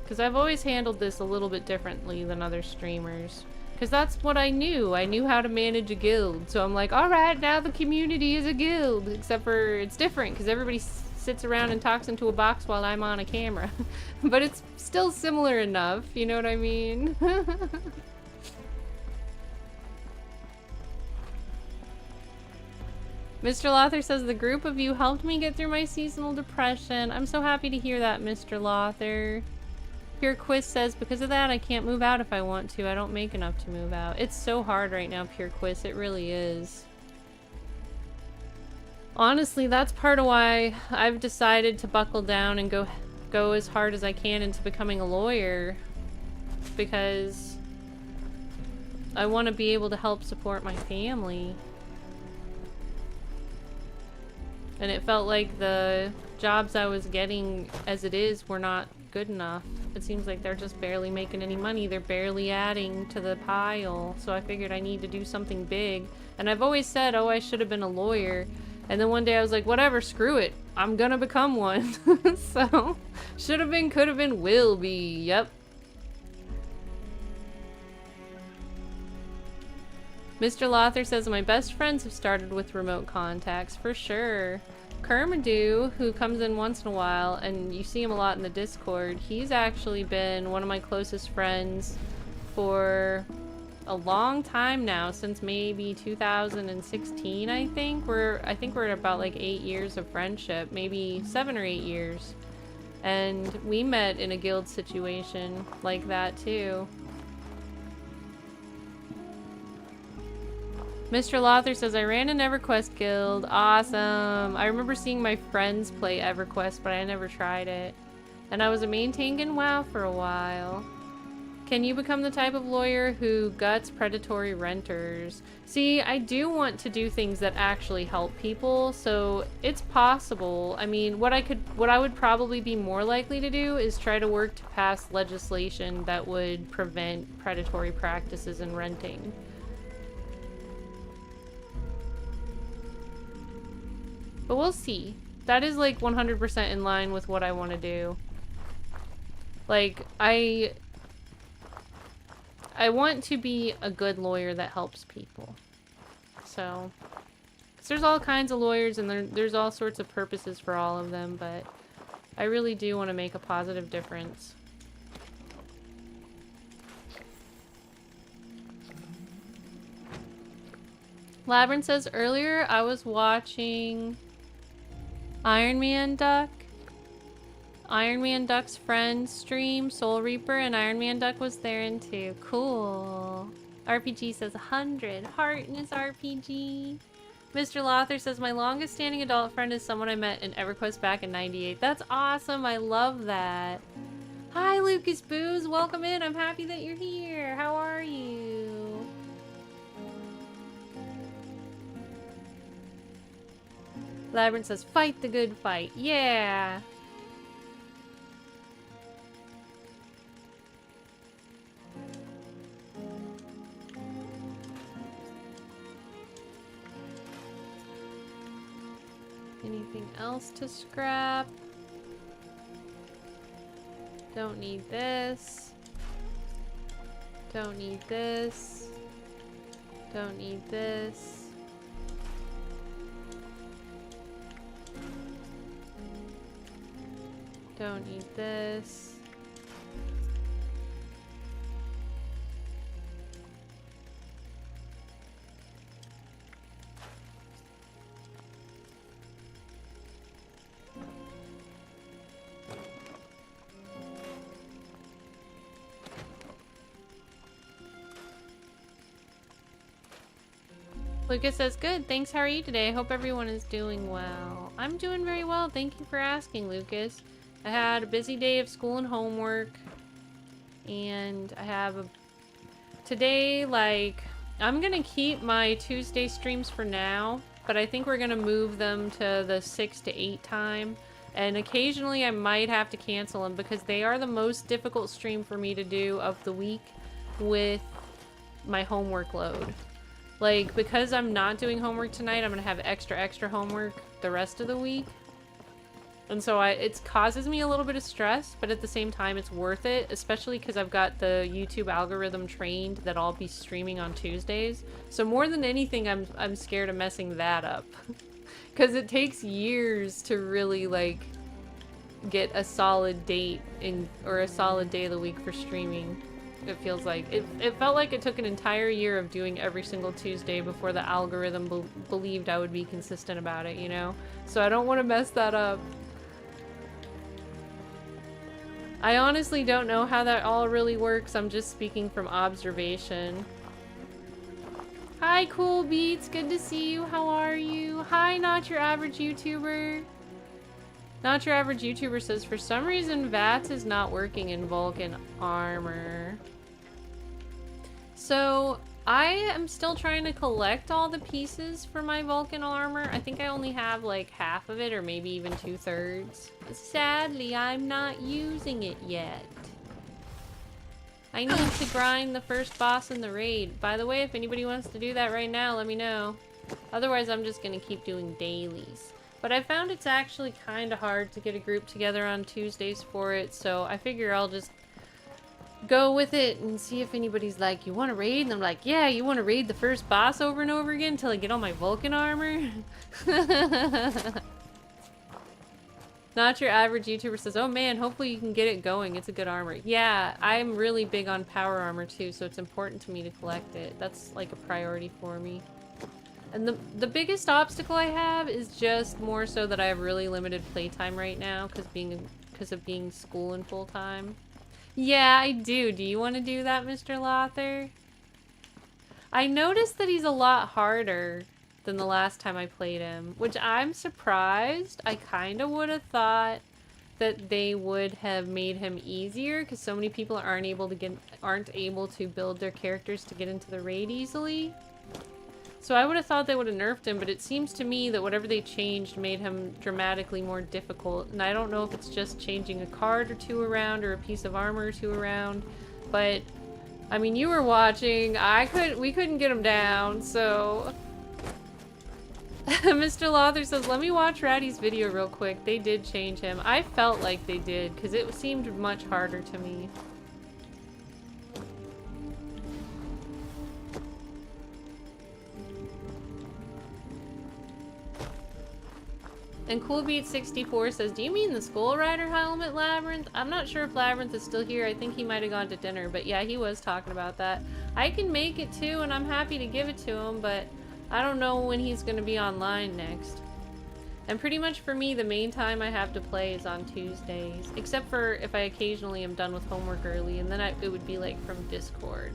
Because I've always handled this a little bit differently than other streamers. Because that's what I knew. I knew how to manage a guild. So I'm like, alright, now the community is a guild. Except for it's different because everybody sits around and talks into a box while I'm on a camera. But it's still similar enough, you know what I mean? Mr. Lather says, the group of you helped me get through my seasonal depression. I'm so happy to hear that, Mr. Lather. Pure Quist says, because of that, I can't move out if I want to. I don't make enough to move out. It's so hard right now, Pure Quist. It really is. Honestly, that's part of why I've decided to buckle down and go go as hard as I can into becoming a lawyer because I want to be able to help support my family. And it felt like the jobs I was getting as it is were not good enough. It seems like they're just barely making any money. They're barely adding to the pile. So I figured I need to do something big. And I've always said, oh, I should have been a lawyer. And then one day I was like, whatever, screw it. I'm gonna become one. So, should have been, could have been, will be. Yep. Mr. Lather says, my best friends have started with remote contacts, for sure. Kermadoo, who comes in once in a while, and you see him a lot in the Discord, he's actually been one of my closest friends for a long time now, since maybe 2016, I think. We're at about like 8 years of friendship, maybe 7 or 8 years. And we met in a guild situation like that too. Mr. Lther says, I ran an EverQuest guild. Awesome. I remember seeing my friends play EverQuest, but I never tried it. And I was a main tank in WoW for a while. Can you become the type of lawyer who guts predatory renters? See, I do want to do things that actually help people, so it's possible. I mean, what I would probably be more likely to do is try to work to pass legislation that would prevent predatory practices in renting. But we'll see. That is like 100% in line with what I want to do. Like, I want to be a good lawyer that helps people. So, 'cause there's all kinds of lawyers and there's all sorts of purposes for all of them, but I really do want to make a positive difference. Labyrinth says, earlier I was watching Iron Man Duck. Iron Man Duck's friend stream, Soul Reaper, and Iron Man Duck was there in too. Cool. RPG says 100. Heart in his RPG. Mr. Lather says, my longest standing adult friend is someone I met in EverQuest back in '98. That's awesome. I love that. Hi, Lucas Booze. Welcome in. I'm happy that you're here. How are you? Labyrinth says, fight the good fight. Yeah. Anything else to scrap? Don't need this. Don't need this. Don't need this. Don't need this. Lucas says, good, thanks, how are you today? I hope everyone is doing well. I'm doing very well, thank you for asking, Lucas. I had a busy day of school and homework, and I have today, like, I'm gonna keep my Tuesday streams for now, but I think we're gonna move them to the 6 to 8 time, and occasionally I might have to cancel them because they are the most difficult stream for me to do of the week with my homework load. Like, because I'm not doing homework tonight, I'm gonna have extra homework the rest of the week. And so it causes me a little bit of stress, but at the same time it's worth it, especially because I've got the YouTube algorithm trained that I'll be streaming on Tuesdays. So more than anything, I'm scared of messing that up. Because it takes years to really, like, get a solid date or a solid day of the week for streaming. It feels like it felt like it took an entire year of doing every single Tuesday before the algorithm believed I would be consistent about it, you know? So I don't want to mess that up. I honestly don't know how that all really works. I'm just speaking from observation. Hi, Cool Beats. Good to see you. How are you? Hi, Not Your Average YouTuber. Not your average YouTuber says, for some reason VATS is not working in Vulcan armor. So, I am still trying to collect all the pieces for my Vulcan armor. I think I only have like half of it, or maybe even 2/3. Sadly, I'm not using it yet. I need to grind the first boss in the raid. By the way, if anybody wants to do that right now, let me know. Otherwise, I'm just gonna keep doing dailies. But I found it's actually kind of hard to get a group together on Tuesdays for it, so I figure I'll just go with it and see if anybody's like, you want to raid? And I'm like, yeah, you want to raid the first boss over and over again until I get all my Vulcan armor? Not your average YouTuber says, oh man, hopefully you can get it going. It's a good armor. Yeah, I'm really big on power armor too, so it's important to me to collect it. That's like a priority for me. And the biggest obstacle I have is just more so that I have really limited playtime right now because of being school and full time. Yeah, I do. Do you want to do that, Mr. Lather? I noticed that he's a lot harder than the last time I played him, which I'm surprised. I kind of would have thought that they would have made him easier because so many people aren't able to build their characters to get into the raid easily. So I would have thought they would have nerfed him, but it seems to me that whatever they changed made him dramatically more difficult. And I don't know if it's just changing a card or two around or a piece of armor or two around, but I mean, you were watching. We couldn't get him down, so Mr. Lather says, let me watch Ratty's video real quick. They did change him. I felt like they did because it seemed much harder to me. And CoolBeat64 says, do you mean the Skull Rider helmet, Labyrinth? I'm not sure if Labyrinth is still here. I think he might have gone to dinner, but yeah, he was talking about that. I can make it too, and I'm happy to give it to him, but I don't know when he's going to be online next. And pretty much for me, the main time I have to play is on Tuesdays, except for if I occasionally am done with homework early, and then it would be like from Discord.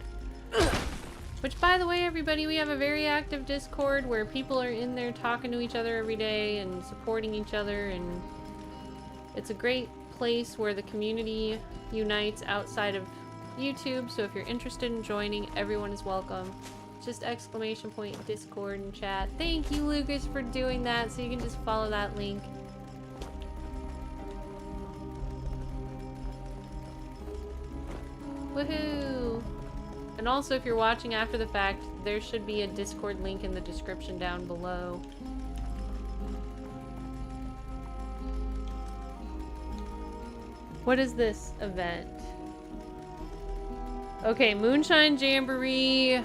Which, by the way, everybody, we have a very active Discord where people are in there talking to each other every day and supporting each other, and it's a great place where the community unites outside of YouTube, so if you're interested in joining, everyone is welcome. Just exclamation point Discord and chat. Thank you, Lucas, for doing that, so you can just follow that link. Woohoo! And also, if you're watching after the fact, there should be a Discord link in the description down below. What is this event? Okay, Moonshine Jamboree.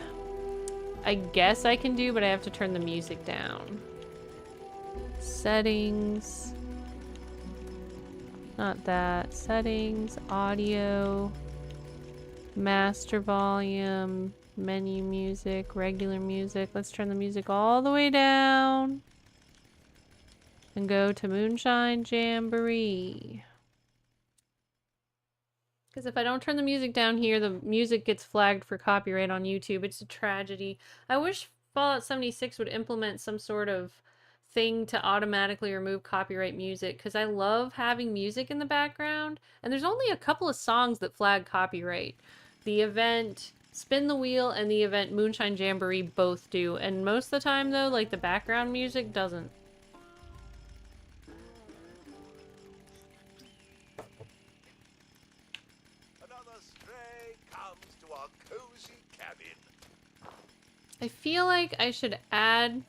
I guess I can do, but I have to turn the music down. Settings. Not that. Settings, audio. Master volume, menu music, regular music. Let's turn the music all the way down and go to Moonshine Jamboree. Because if I don't turn the music down here, the music gets flagged for copyright on YouTube. It's a tragedy. I wish Fallout 76 would implement some sort of thing to automatically remove copyright music, because I love having music in the background, and there's only a couple of songs that flag copyright. The event Spin the Wheel and the event Moonshine Jamboree both do, and most of the time though, like the background music doesn't. Another stray comes to our cozy cabin. I feel like I should add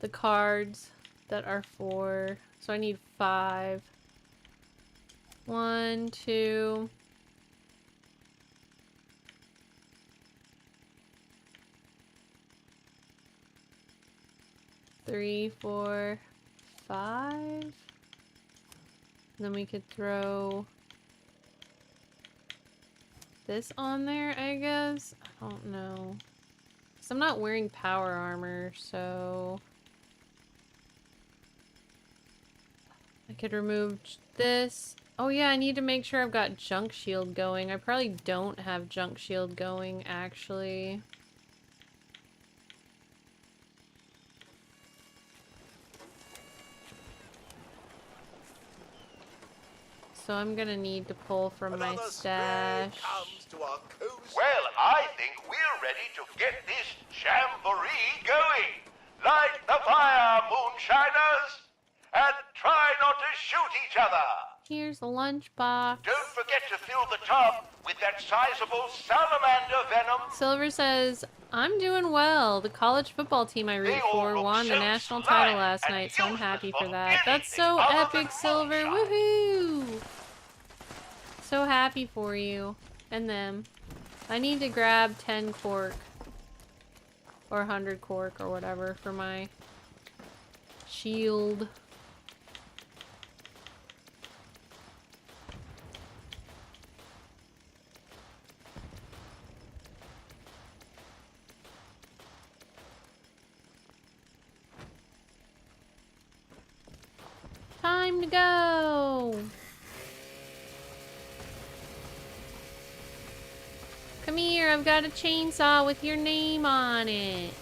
the cards that are for, so I need 5. 1, 2. 3, 4, 5. Then we could throw this on there, I guess. I don't know. So I'm not wearing power armor, so I could remove this. Oh yeah, I need to make sure I've got junk shield going. I probably don't have junk shield going, actually. so I'm gonna need to pull from my Another stash. spray comes to our cozy. Well, I think we're ready to get this jamboree going. Light the fire, moonshiners, and try not to shoot each other. Here's a lunchbox. Don't forget to fill the tub with that sizable salamander venom. Silver says, I'm doing well. The college football team I root They all for look won the so national slimy title last and night, so I'm useless happy for for that. That's so anything other epic, than Silver. moonshine. Woohoo! So happy for you. And them. I need to grab 10 cork. Or 100 cork or whatever for my shield. Time to go! Come here, I've got a chainsaw with your name on it.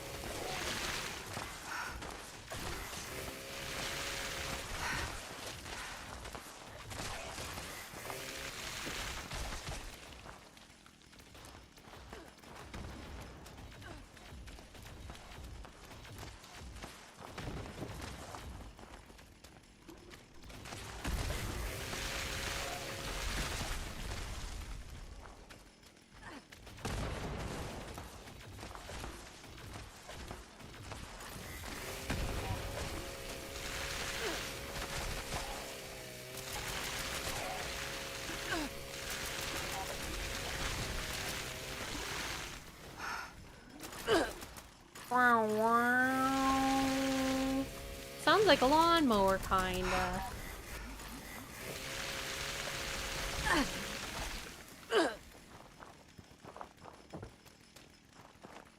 Wow, wow. Sounds like a lawnmower, kinda.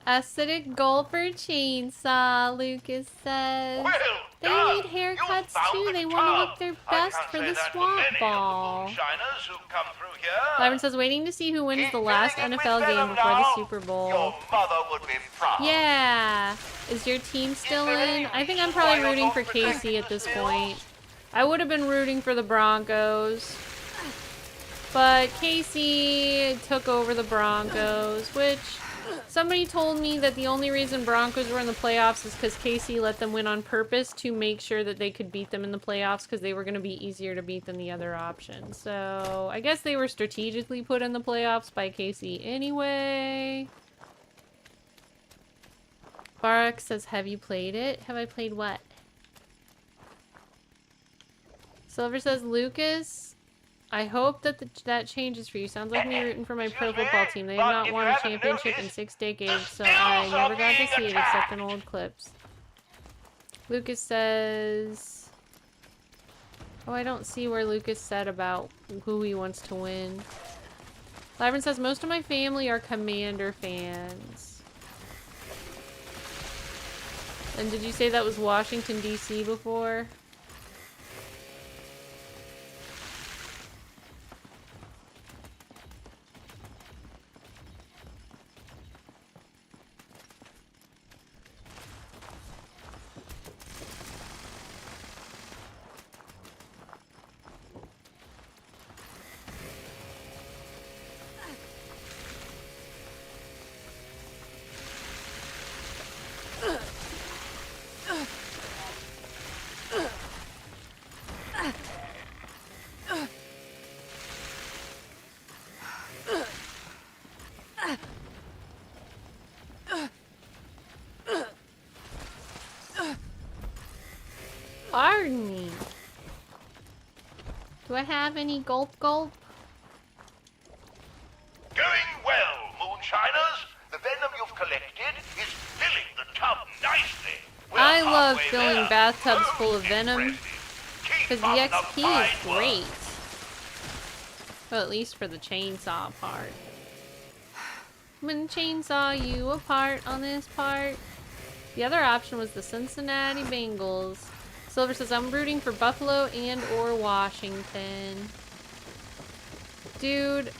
Acidic golfer chainsaw, Lucas says. Well They done. need You haircuts found too. the They want to tub. look their I best can't for say the that swamp many of the ball. moonshiners who come through here. Byron says, waiting to see who wins Keep the last filling it with NFL game venom before the now. Super Bowl. Your mother would be proud. Yeah. Is your team still there in? any I think I'm reason probably why rooting you're for not Casey protecting at the this seals? point. I would have been rooting for the Broncos. But Casey took over the Broncos, which somebody told me that the only reason Broncos were in the playoffs is because Casey let them win on purpose to make sure that they could beat them in the playoffs because they were going to be easier to beat than the other option. So I guess they were strategically put in the playoffs by Casey anyway. Barak says, have you played it? Have I played what? Silver says, Lucas, I hope that that changes for you. Sounds like me rooting for my pro football team. They have not won a championship in 6 decades, so I never got to see it except in old clips. Lucas says... Oh, I don't see where Lucas said about who he wants to win. Lyron says, most of my family are Commander fans. And did you say that was Washington, D.C. before? Pardon me. Do I have any gulp gulp? Going well, moonshiners. The venom you've collected is filling the tub nicely. We're I love halfway filling there. bathtubs Most full of venom impressive. Keep because the up XP fine is work. great. Well, at least for the chainsaw part. I'm gonna chainsaw you apart on this part. The other option was the Cincinnati Bengals. Silver says, I'm rooting for Buffalo and or Washington. Dude,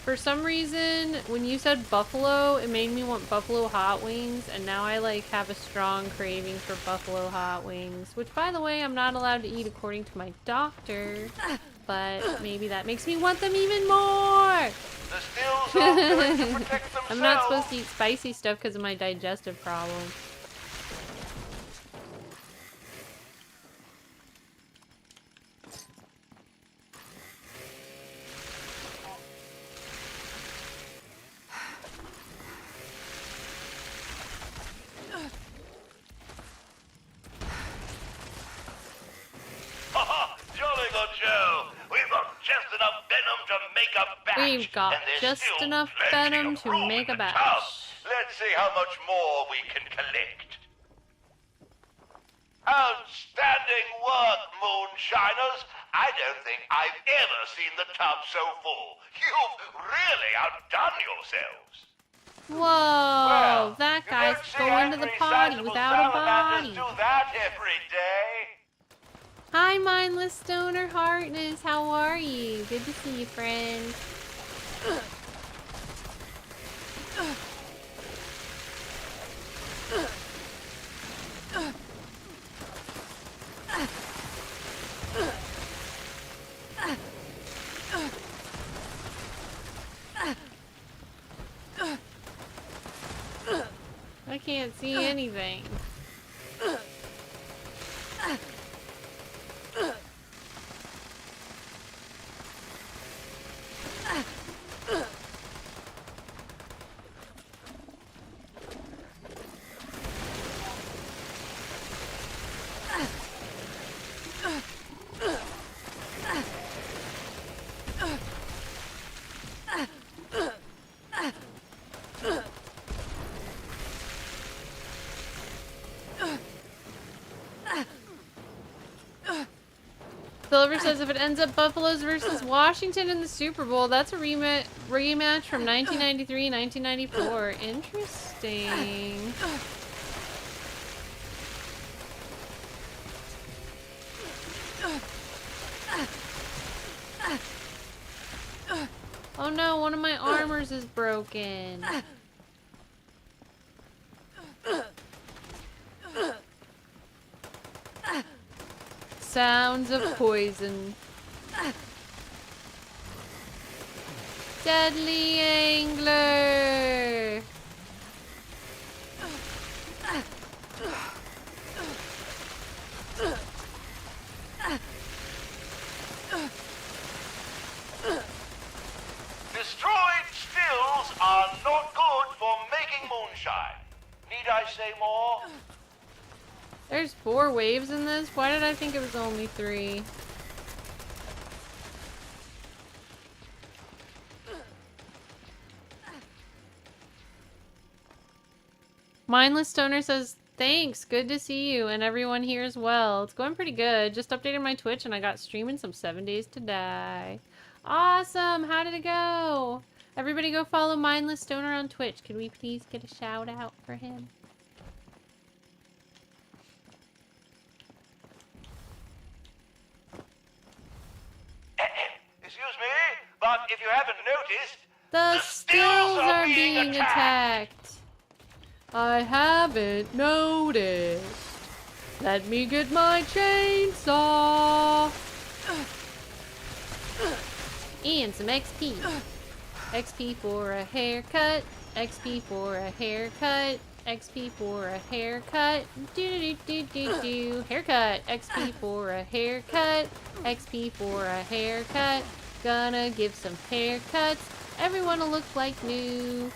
for some reason, when you said Buffalo, it made me want Buffalo hot wings, and now I like have a strong craving for Buffalo hot wings, which by the way, I'm not allowed to eat according to my doctor. but maybe that makes me want them even more. The stills are going to protect themselves. I'm not supposed to eat spicy stuff because of my digestive problem. Jolly good show. We've got just enough venom to make a batch. We've got and there's just still enough plenty venom of to room make a in the batch. tub. Let's see how much more we can collect. Outstanding work, Moonshiners. I don't think I've ever seen the tub so full. You've really outdone yourselves. Whoa, Well, that you guy's don't see going to the angry, potty sizable without a salamanders body. do that every day. Hi, mindless stoner Heartness. How are you? Good to see you, friend. I can't see anything. Silver says if it ends up Buffaloes versus Washington in the Super Bowl, that's a rematch from 1993, 1994. Interesting. Oh no, one of my armors is broken. Sounds of poison. Deadly angler. Destroyed stills are not good for making moonshine. Need I say more? There's 4 waves in this? Why did I think it was only 3? Mindless Stoner says, thanks, good to see you, and everyone here as well. It's going pretty good. Just updated my Twitch and I got streaming some 7 Days to Die. Awesome! How did it go? Everybody go follow Mindless Stoner on Twitch. Could we please get a shout out for him? Excuse me, but if you haven't noticed, The stills are being attacked. I haven't noticed. Let me get my chainsaw. And some XP. XP for a haircut. XP for a haircut. XP for a haircut. Do. Haircut. XP for a haircut. XP for a haircut. Gonna give some haircuts. Everyone will look like new.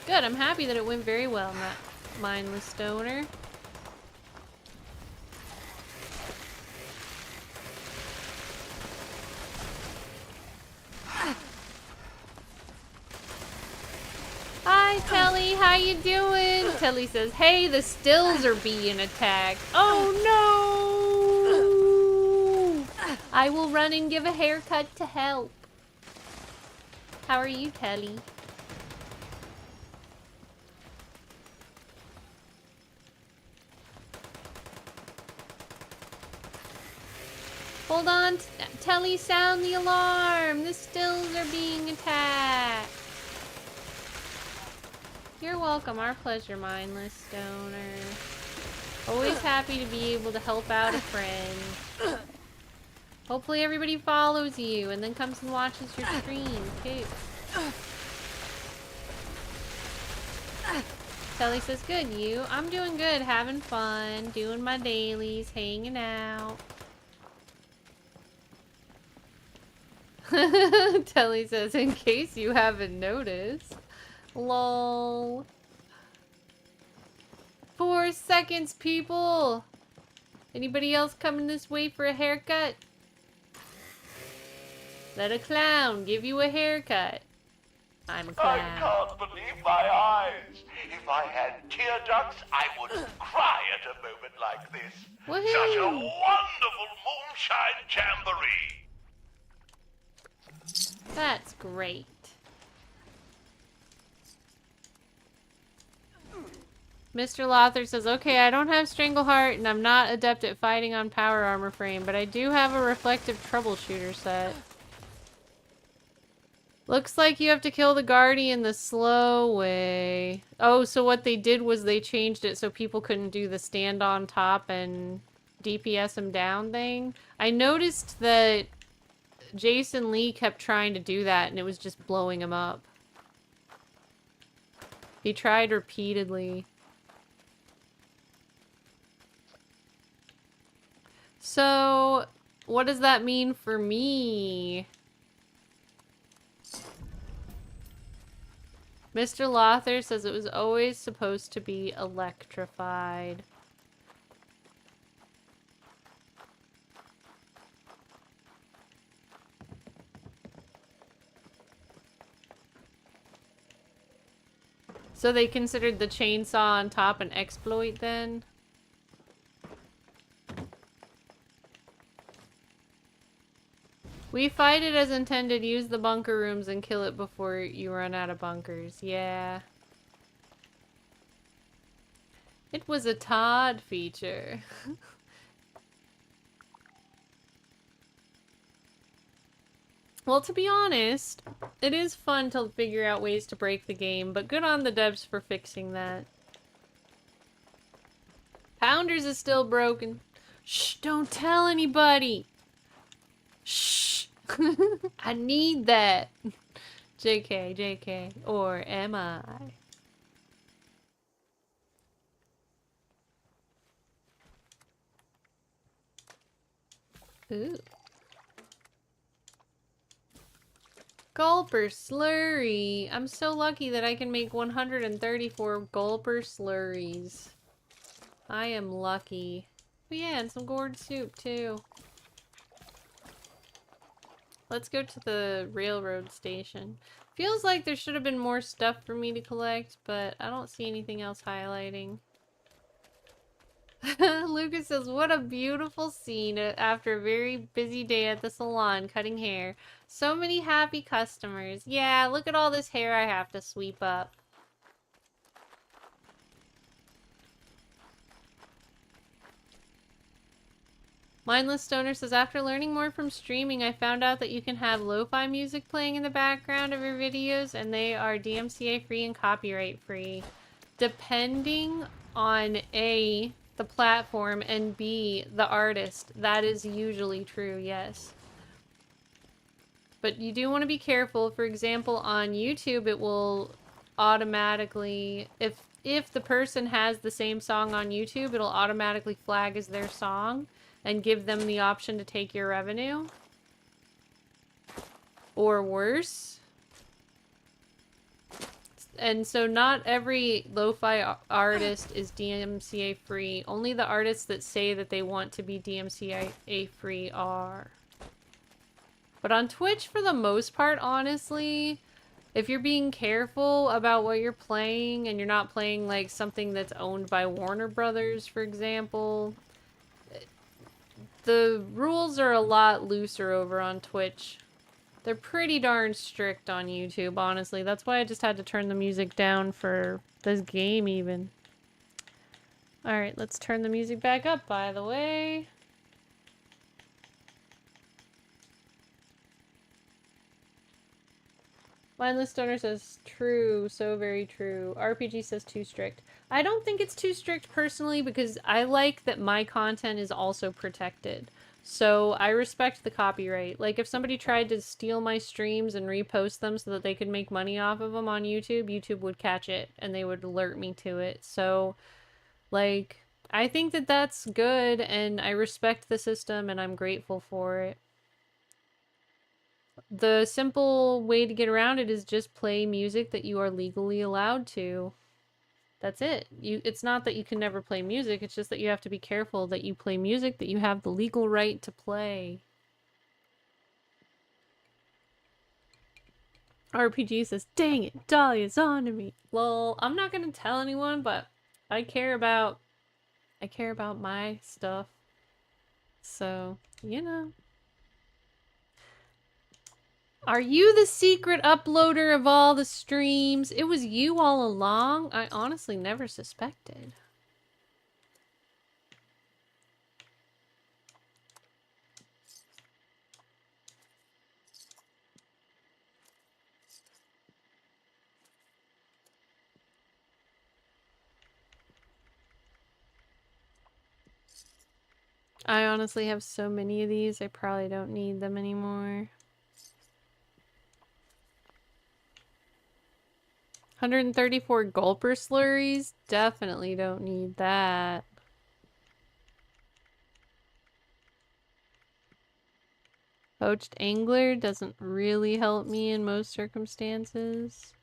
Good, I'm happy that it went very well, Mindless Stoner. Hi, Telly, how you doing? Telly says, hey, the stills are being attacked. Oh, no! I will run and give a haircut to help. How are you, Telly? Hold on, Telly, sound the alarm. The stills are being attacked. You're welcome. Our pleasure, Mindless Stoner. Always happy to be able to help out a friend. Hopefully everybody follows you and then comes and watches your stream too. Telly says, good, you? I'm doing good, having fun, doing my dailies, hanging out. Telly says, in case you haven't noticed. Lol. 4 seconds, people! Anybody else coming this way for a haircut? Let a clown give you a haircut. I'm a clown. I can't believe my eyes. If I had tear ducts, I would cry at a moment like this. Woohoo! Such a wonderful Moonshine Jamboree. That's great. Mr. Lather says, okay, I don't have Strangleheart and I'm not adept at fighting on power armor frame, but I do have a reflective troubleshooter set. Looks like you have to kill the Guardian the slow way. Oh, so what they did was they changed it so people couldn't do the stand on top and DPS him down thing. I noticed that Jason Lee kept trying to do that and it was just blowing him up. He tried repeatedly. So, what does that mean for me? Mr. Lther says it was always supposed to be electrified. So they considered the chainsaw on top an exploit then? We fight it as intended, use the bunker rooms and kill it before you run out of bunkers. Yeah. It was a Todd feature. Well, to be honest, it is fun to figure out ways to break the game, but good on the devs for fixing that. Pounders is still broken. Shh, don't tell anybody. Shh. I need that. JK, JK. Or am I? Ooh. Gulper slurry. I'm so lucky that I can make 134 gulper slurries. I am lucky. Oh yeah, and some gourd soup too. Let's go to the railroad station. Feels like there should have been more stuff for me to collect, but I don't see anything else highlighting. Lucas says, what a beautiful scene after a very busy day at the salon cutting hair. So many happy customers. Yeah, look at all this hair I have to sweep up. Mindless Stoner says, after learning more from streaming, I found out that you can have lo-fi music playing in the background of your videos, and they are DMCA free and copyright free. Depending on A, the platform, and B, the artist. That is usually true, yes. But you do want to be careful. For example, on YouTube, it will automatically, if the person has the same song on YouTube, it'll automatically flag as their song and give them the option to take your revenue. Or worse. And so not every lo-fi artist is DMCA free. Only the artists that say that they want to be DMCA free are. But on Twitch, for the most part, honestly, if you're being careful about what you're playing and you're not playing like something that's owned by Warner Brothers, for example, the rules are a lot looser over on Twitch. They're pretty darn strict on YouTube, honestly. That's why I just had to turn the music down for this game, even. Alright, let's turn the music back up, by the way. Mindless Stoner says, true, so very true. RPG says too strict. I don't think it's too strict personally because I like that my content is also protected. So I respect the copyright. Like if somebody tried to steal my streams and repost them so that they could make money off of them on YouTube, YouTube would catch it and they would alert me to it. So like I think that that's good and I respect the system and I'm grateful for it. The simple way to get around it is just play music that you are legally allowed to. That's it. It's not that you can never play music, it's just that you have to be careful that you play music that you have the legal right to play. RPG says, dang it, Dahlia's on to me. Lol, I'm not gonna tell anyone, but I care about my stuff. So, you know. Are you the secret uploader of all the streams? It was you all along? I honestly never suspected. I honestly have so many of these, I probably don't need them anymore. 134 gulper slurries? Definitely don't need that. Poached angler doesn't really help me in most circumstances.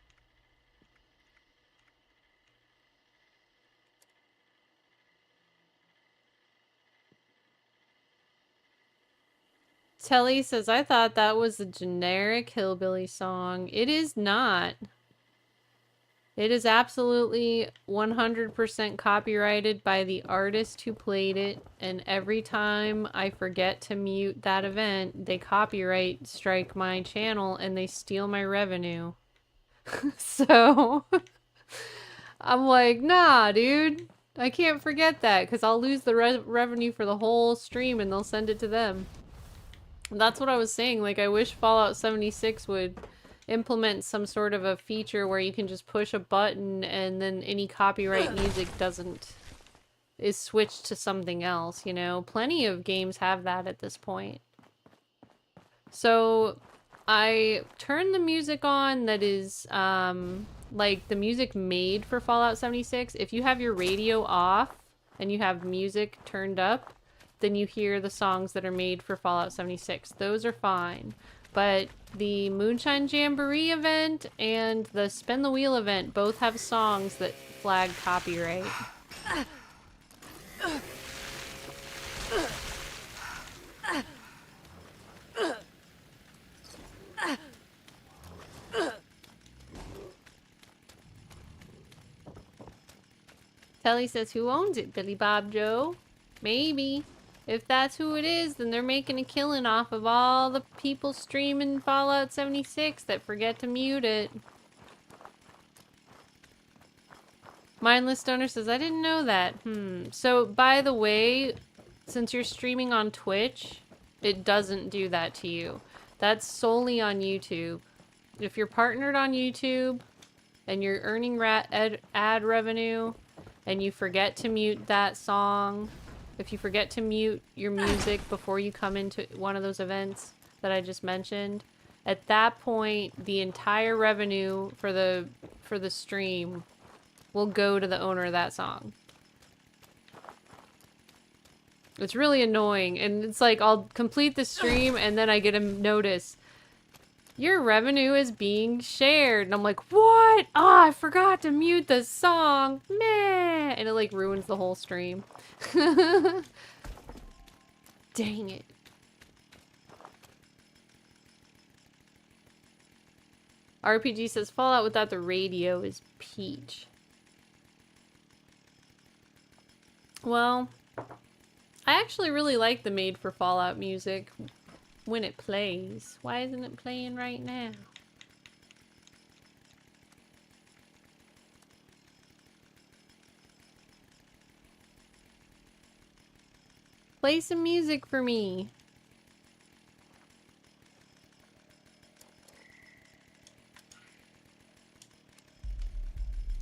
Telly says, I thought that was a generic hillbilly song. It is not. It is absolutely 100% copyrighted by the artist who played it, and every time I forget to mute that event, they copyright strike my channel and they steal my revenue. So, I'm like, nah, dude. I can't forget that, because I'll lose the revenue for the whole stream and they'll send it to them. That's what I was saying, like, I wish Fallout 76 would implement some sort of a feature where you can just push a button and then any copyright music is switched to something else, you know? Plenty of games have that at this point. So, I turned the music on that is, like, the music made for Fallout 76. If you have your radio off and you have music turned up, then you hear the songs that are made for Fallout 76. Those are fine. But the Moonshine Jamboree event and the Spin the Wheel event both have songs that flag copyright. Telly says, who owns it, Billy Bob Joe? Maybe. If that's who it is, then they're making a killing off of all the people streaming Fallout 76 that forget to mute it. Mindless Stoner says, I didn't know that. So, by the way, since you're streaming on Twitch, it doesn't do that to you. That's solely on YouTube. If you're partnered on YouTube, and you're earning ad revenue, and you forget to mute that song, if you forget to mute your music before you come into one of those events that I just mentioned, at that point, the entire revenue for the stream will go to the owner of that song. It's really annoying, and it's like, I'll complete the stream, and then I get a notice, your revenue is being shared, and I'm like, what? Oh, I forgot to mute the song, meh, and it like ruins the whole stream. Dang it. RPG says Fallout without the radio is peach. Well, I actually really like the Made for Fallout music when it plays. Why isn't it playing right now? Play some music for me.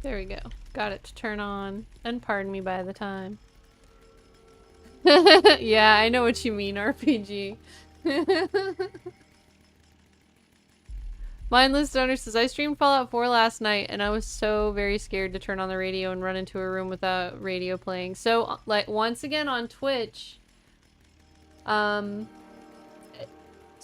There we go. Got it to turn on. And pardon me by the time. Yeah, I know what you mean, RPG. Mindless Donor says, I streamed Fallout 4 last night and I was so very scared to turn on the radio and run into a room without radio playing. So, like, once again on Twitch, so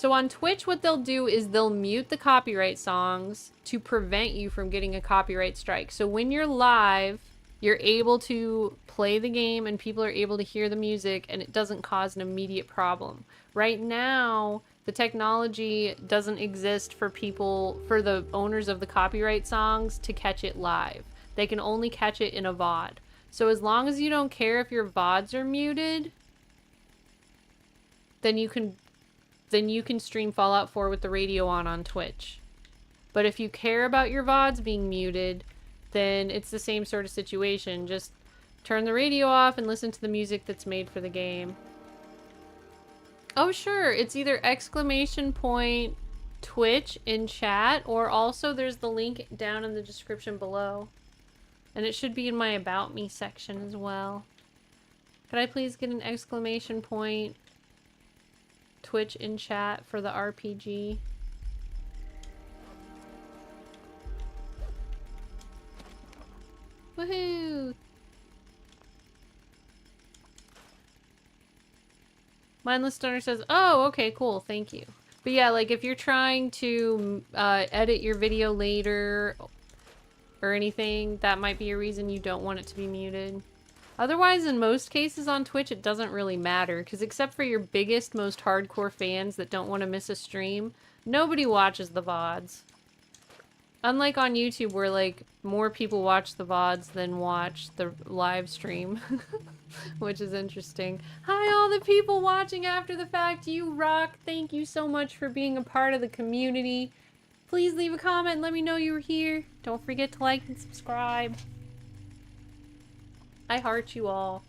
on Twitch what they'll do is they'll mute the copyright songs to prevent you from getting a copyright strike. So when you're live, you're able to play the game and people are able to hear the music and it doesn't cause an immediate problem. Right now, the technology doesn't exist for people, for the owners of the copyright songs to catch it live. They can only catch it in a VOD. So as long as you don't care if your VODs are muted, then you can stream Fallout 4 with the radio on Twitch. But if you care about your VODs being muted, then it's the same sort of situation. Just turn the radio off and listen to the music that's made for the game. Oh sure, it's either ! Twitch in chat, or also there's the link down in the description below. And it should be in my About Me section as well. Could I please get an ! Twitch in chat for the RPG? Woohoo! Mindless Stoner says, oh, okay, cool, thank you. But yeah, like, if you're trying to edit your video later or anything, that might be a reason you don't want it to be muted. Otherwise, in most cases on Twitch, it doesn't really matter, because except for your biggest, most hardcore fans that don't want to miss a stream, nobody watches the VODs. Unlike on YouTube, where, like, more people watch the VODs than watch the live stream. Which is interesting. Hi, all the people watching after the fact. You rock. Thank you so much for being a part of the community. Please leave a comment and let me know you were here. Don't forget to like and subscribe. I heart you all.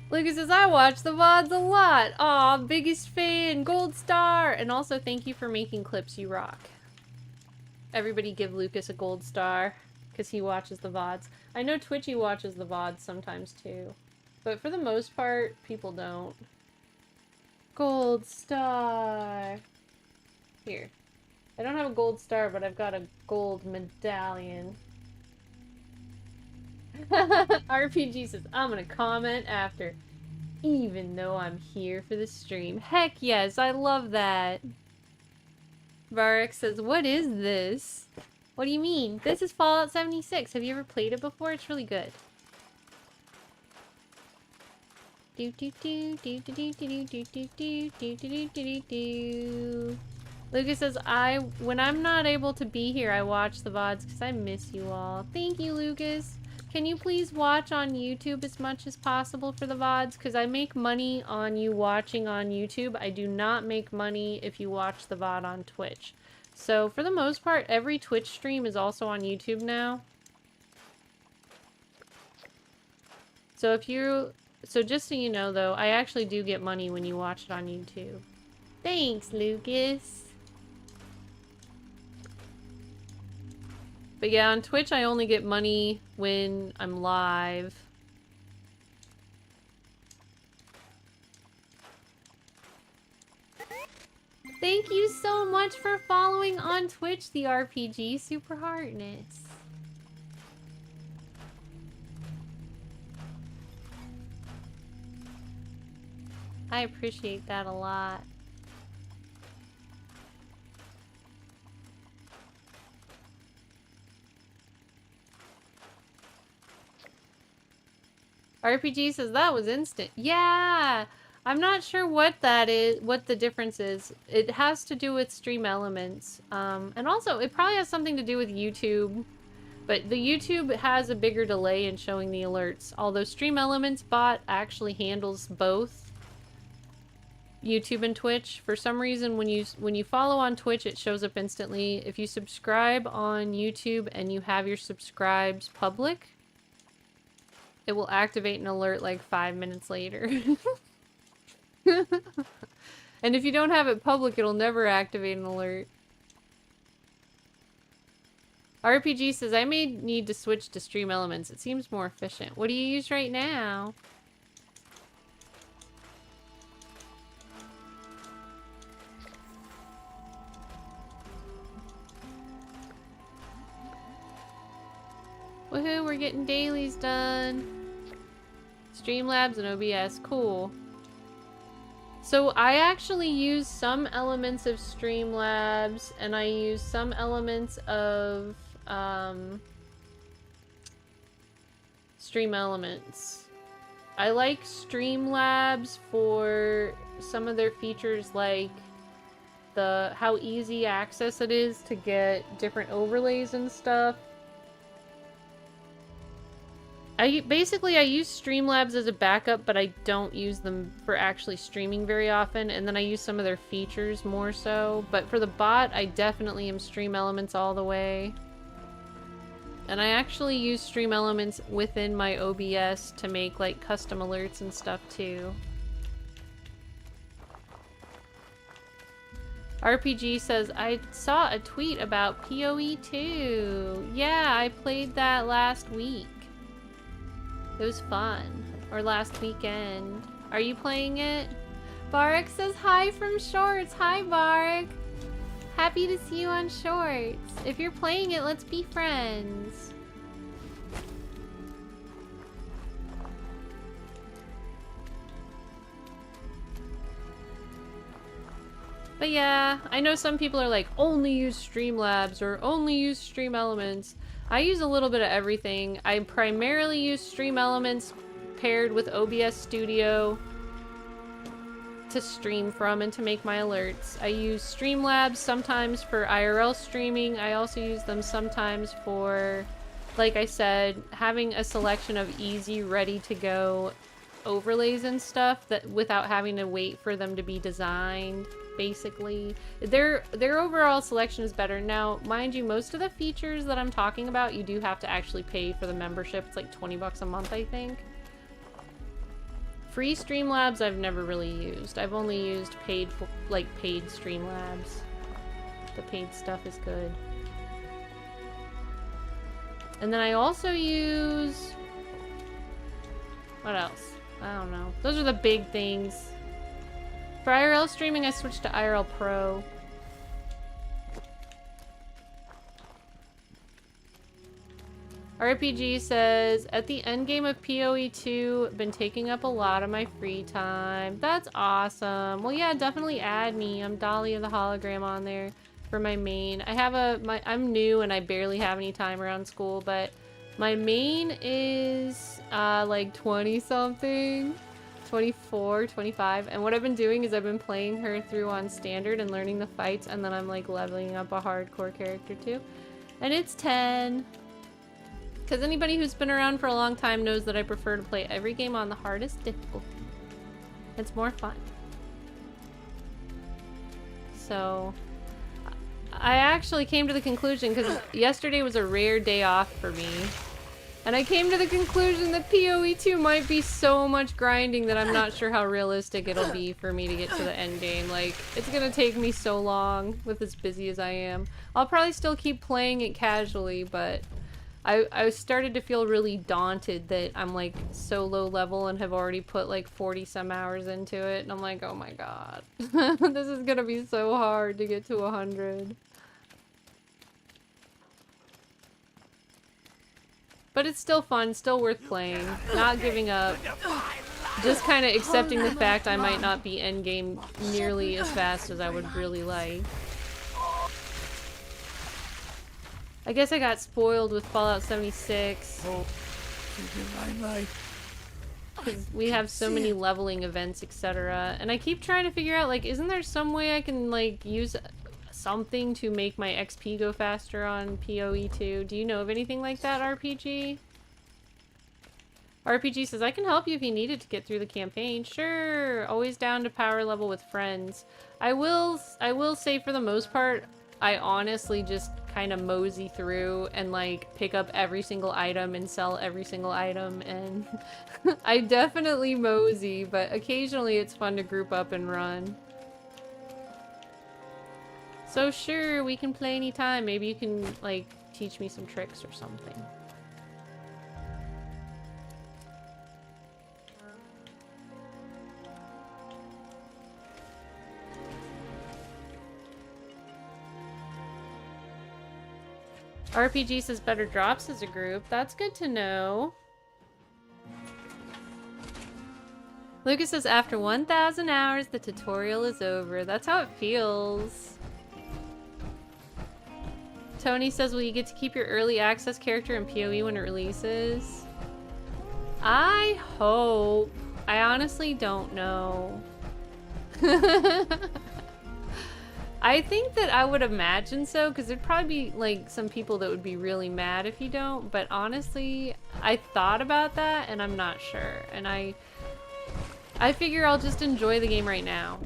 Lucas says, I watch the VODs a lot. Aw, biggest fan. Gold star. And also, thank you for making clips. You rock. Everybody give Lucas a gold star. Because he watches the VODs. I know Twitchy watches the VODs sometimes too. But for the most part, people don't. Gold star. Here. I don't have a gold star, but I've got a gold medallion. RPG says, I'm gonna comment after. Even though I'm here for the stream. Heck yes, I love that. Varek says, what is this? What do you mean? This is Fallout 76. Have you ever played it before? It's really good. Do do do do do do do do do do do do do do. Lucas says, when I'm not able to be here, I watch the VODs because I miss you all. Thank you, Lucas. Can you please watch on YouTube as much as possible for the VODs? Because I make money on you watching on YouTube. I do not make money if you watch the VOD on Twitch. So, for the most part, every Twitch stream is also on YouTube now. So just so you know, though, I actually do get money when you watch it on YouTube. Thanks, Lucas. But yeah, on Twitch, I only get money when I'm live. Thank you so much for following on Twitch, the RPG Super Hardness. I appreciate that a lot. RPG says that was instant. Yeah! I'm not sure what that is, what the difference is. It has to do with stream elements. And also, it probably has something to do with YouTube. But the YouTube has a bigger delay in showing the alerts. Although Stream Elements bot actually handles both YouTube and Twitch. For some reason, when you follow on Twitch, it shows up instantly. If you subscribe on YouTube and you have your subscribes public, it will activate an alert like 5 minutes later. And if you don't have it public, it'll never activate an alert. RPG says, I may need to switch to Stream Elements. It seems more efficient. What do you use right now? Woohoo, we're getting dailies done. Streamlabs and OBS, cool. So I actually use some elements of Streamlabs and I use some elements of Stream Elements. I like Streamlabs for some of their features, like how easy access it is to get different overlays and stuff. Basically I use Streamlabs as a backup, but I don't use them for actually streaming very often, and then I use some of their features more so. But for the bot, I definitely am Stream Elements all the way. And I actually use Stream Elements within my OBS to make like custom alerts and stuff too. RPG says, I saw a tweet about PoE 2. Yeah, I played that last week. It was fun. Or last weekend. Are you playing it? Barak says hi from Shorts. Hi, Barak. Happy to see you on Shorts. If you're playing it, let's be friends. But yeah, I know some people are like, only use Streamlabs or only use Stream Elements. I use a little bit of everything. I primarily use Stream Elements paired with OBS Studio to stream from and to make my alerts. I use Streamlabs sometimes for IRL streaming. I also use them sometimes for, like I said, having a selection of easy, ready-to-go overlays and stuff that without having to wait for them to be designed. Basically, their overall selection is better. Now, mind you, most of the features that I'm talking about, you do have to actually pay for the membership. It's like 20 bucks a month, I think. Free Streamlabs I've never really used. I've only used paid Streamlabs. The paid stuff is good. And then I also use... what else? I don't know. Those are the big things. For IRL streaming, I switched to IRL Pro. RPG says, at the end game of PoE 2, been taking up a lot of my free time. That's awesome. Well, yeah, definitely add me. I'm Dahlia the Hologram on there for my main. I have I'm new and I barely have any time around school, but my main is like 20 something. 24, 25, and what I've been doing is I've been playing her through on standard and learning the fights, and then I'm like leveling up a hardcore character too. And it's 10. Because anybody who's been around for a long time knows that I prefer to play every game on the hardest difficulty. It's more fun. So, I actually came to the conclusion, because yesterday was a rare day off for me. And I came to the conclusion that PoE 2 might be so much grinding that I'm not sure how realistic it'll be for me to get to the end game. Like, it's gonna take me so long with as busy as I am. I'll probably still keep playing it casually, but I started to feel really daunted that I'm like so low level and have already put like 40 some hours into it. And I'm like, oh my god. This is gonna be so hard to get to 100. But it's still fun, still worth playing, not giving up, just kind of accepting the fact I might not be endgame nearly as fast as I would really like. I guess I got spoiled with Fallout 76. Because we have so many leveling events, etc. And I keep trying to figure out, like, isn't there some way I can, like, use something to make my XP go faster on PoE 2. Do you know of anything like that, RPG? RPG says, I can help you if you needed to get through the campaign. Sure, always down to power level with friends. I will say for the most part, I honestly just kind of mosey through and like pick up every single item and sell every single item, and I definitely mosey, but occasionally it's fun to group up and run. So sure, we can play anytime. Maybe you can, like, teach me some tricks or something. RPG says better drops as a group. That's good to know. Lucas says after 1,000 hours, the tutorial is over. That's how it feels. Tony says, will you get to keep your early access character in PoE when it releases? I hope. I honestly don't know. I think that I would imagine so, because there'd probably be like some people that would be really mad if you don't, but honestly, I thought about that and I'm not sure. And I figure I'll just enjoy the game right now.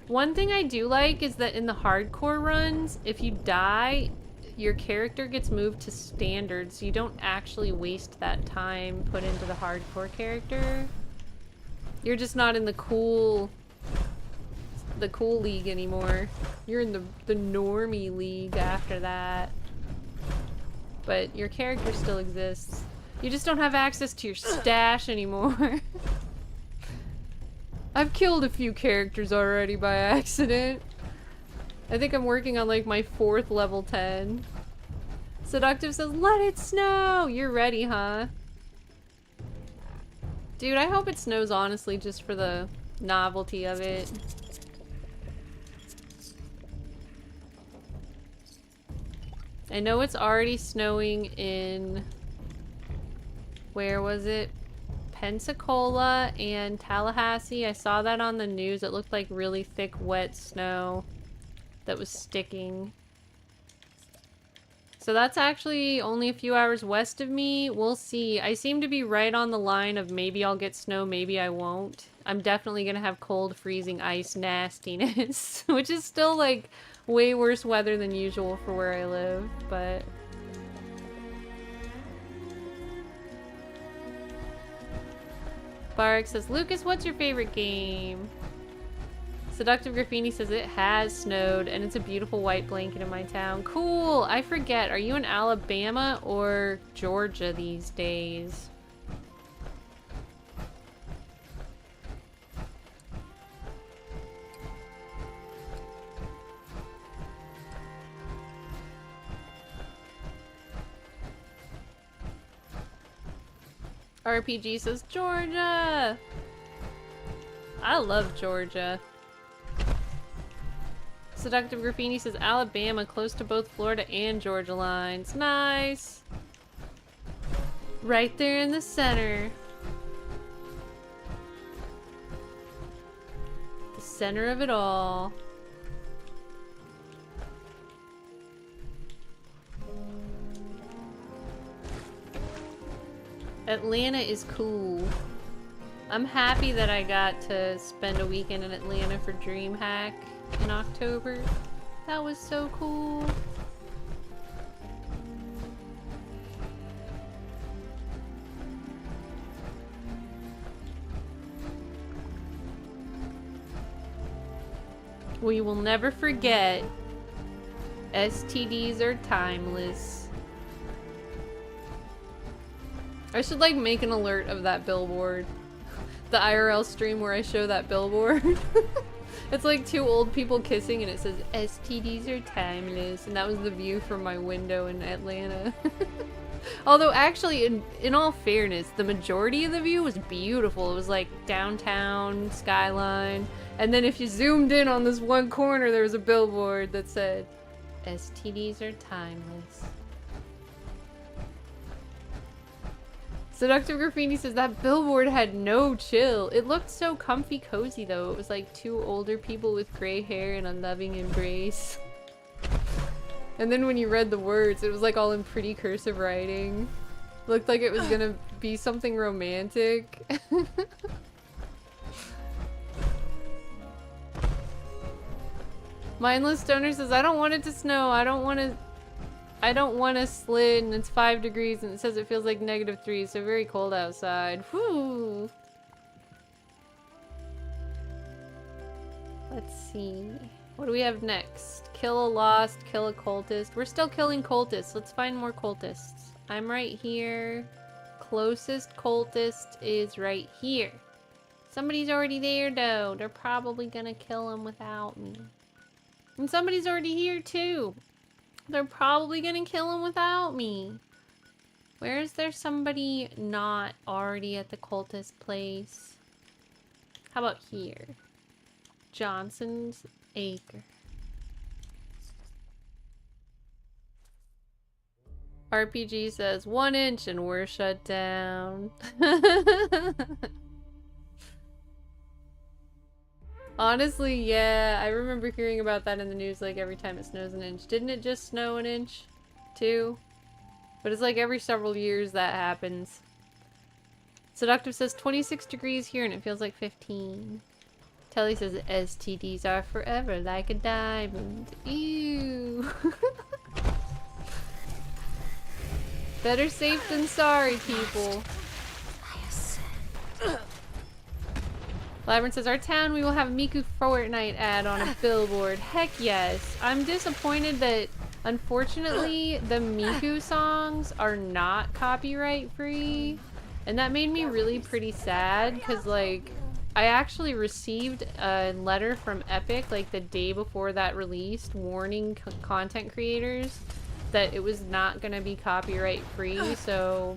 One thing I do like is that in the hardcore runs, if you die, your character gets moved to standard, so you don't actually waste that time put into the hardcore character. You're just not in the cool league anymore. You're in the normie league after that. But your character still exists. You just don't have access to your stash anymore. I've killed a few characters already by accident. I think I'm working on like my 4th level 10. Seductive says, let it snow! You're ready, huh? Dude, I hope it snows honestly just for the novelty of it. I know it's already snowing in... Where was it? Pensacola and Tallahassee. I saw that on the news. It looked like really thick, wet snow that was sticking. So that's actually only a few hours west of me. We'll see. I seem to be right on the line of maybe I'll get snow, maybe I won't. I'm definitely gonna have cold, freezing ice nastiness, which is still like way worse weather than usual for where I live, but... Barak says, Lucas, what's your favorite game? Seductive Graffiti says it has snowed and it's a beautiful white blanket in my town. Cool! I forget, are you in Alabama or Georgia these days? RPG says Georgia! I love Georgia. Seductive Graffiti says Alabama, close to both Florida and Georgia lines. Nice! Right there in the center. The center of it all. Atlanta is cool. I'm happy that I got to spend a weekend in Atlanta for DreamHack in October. That was so cool. We will never forget. STDs are timeless. I should like make an alert of that billboard. The IRL stream where I show that billboard. It's like 2 old people kissing and it says STDs are timeless, and that was the view from my window in Atlanta. Although actually, in all fairness, the majority of the view was beautiful. It was like downtown, skyline, and then if you zoomed in on this one corner, there was a billboard that said STDs are timeless. Seductive Graffiti says that billboard had no chill. It looked so comfy cozy though. It was like 2 older people with gray hair in a loving embrace. And then when you read the words, it was like all in pretty cursive writing. Looked like it was gonna be something romantic. Mindless Stoner says, I don't want it to snow. I don't want to slid, and it's 5 degrees and it says it feels like -3, so very cold outside. Whew. Let's see. What do we have next? Kill a lost, kill a cultist. We're still killing cultists. Let's find more cultists. I'm right here. Closest cultist is right here. Somebody's already there though. They're probably gonna kill him without me. And somebody's already here too. They're probably gonna kill him without me. Where is there somebody not already at the cultist place? How about here? Johnson's Acre. RPG says 1 inch and we're shut down. Honestly, yeah, I remember hearing about that in the news like every time it snows an inch. Didn't it just snow an inch? Too? But it's like every several years that happens. Seductive says 26 degrees here and it feels like 15. Telly says STDs are forever like a diamond. Ew. Better safe than sorry, people. Labyrinth says, our town, we will have a Miku Fortnite ad on a billboard. Heck yes. I'm disappointed that, unfortunately, the Miku songs are not copyright free. And that made me really pretty sad, because, like, I actually received a letter from Epic, like, the day before that released, warning content creators that it was not gonna be copyright free, so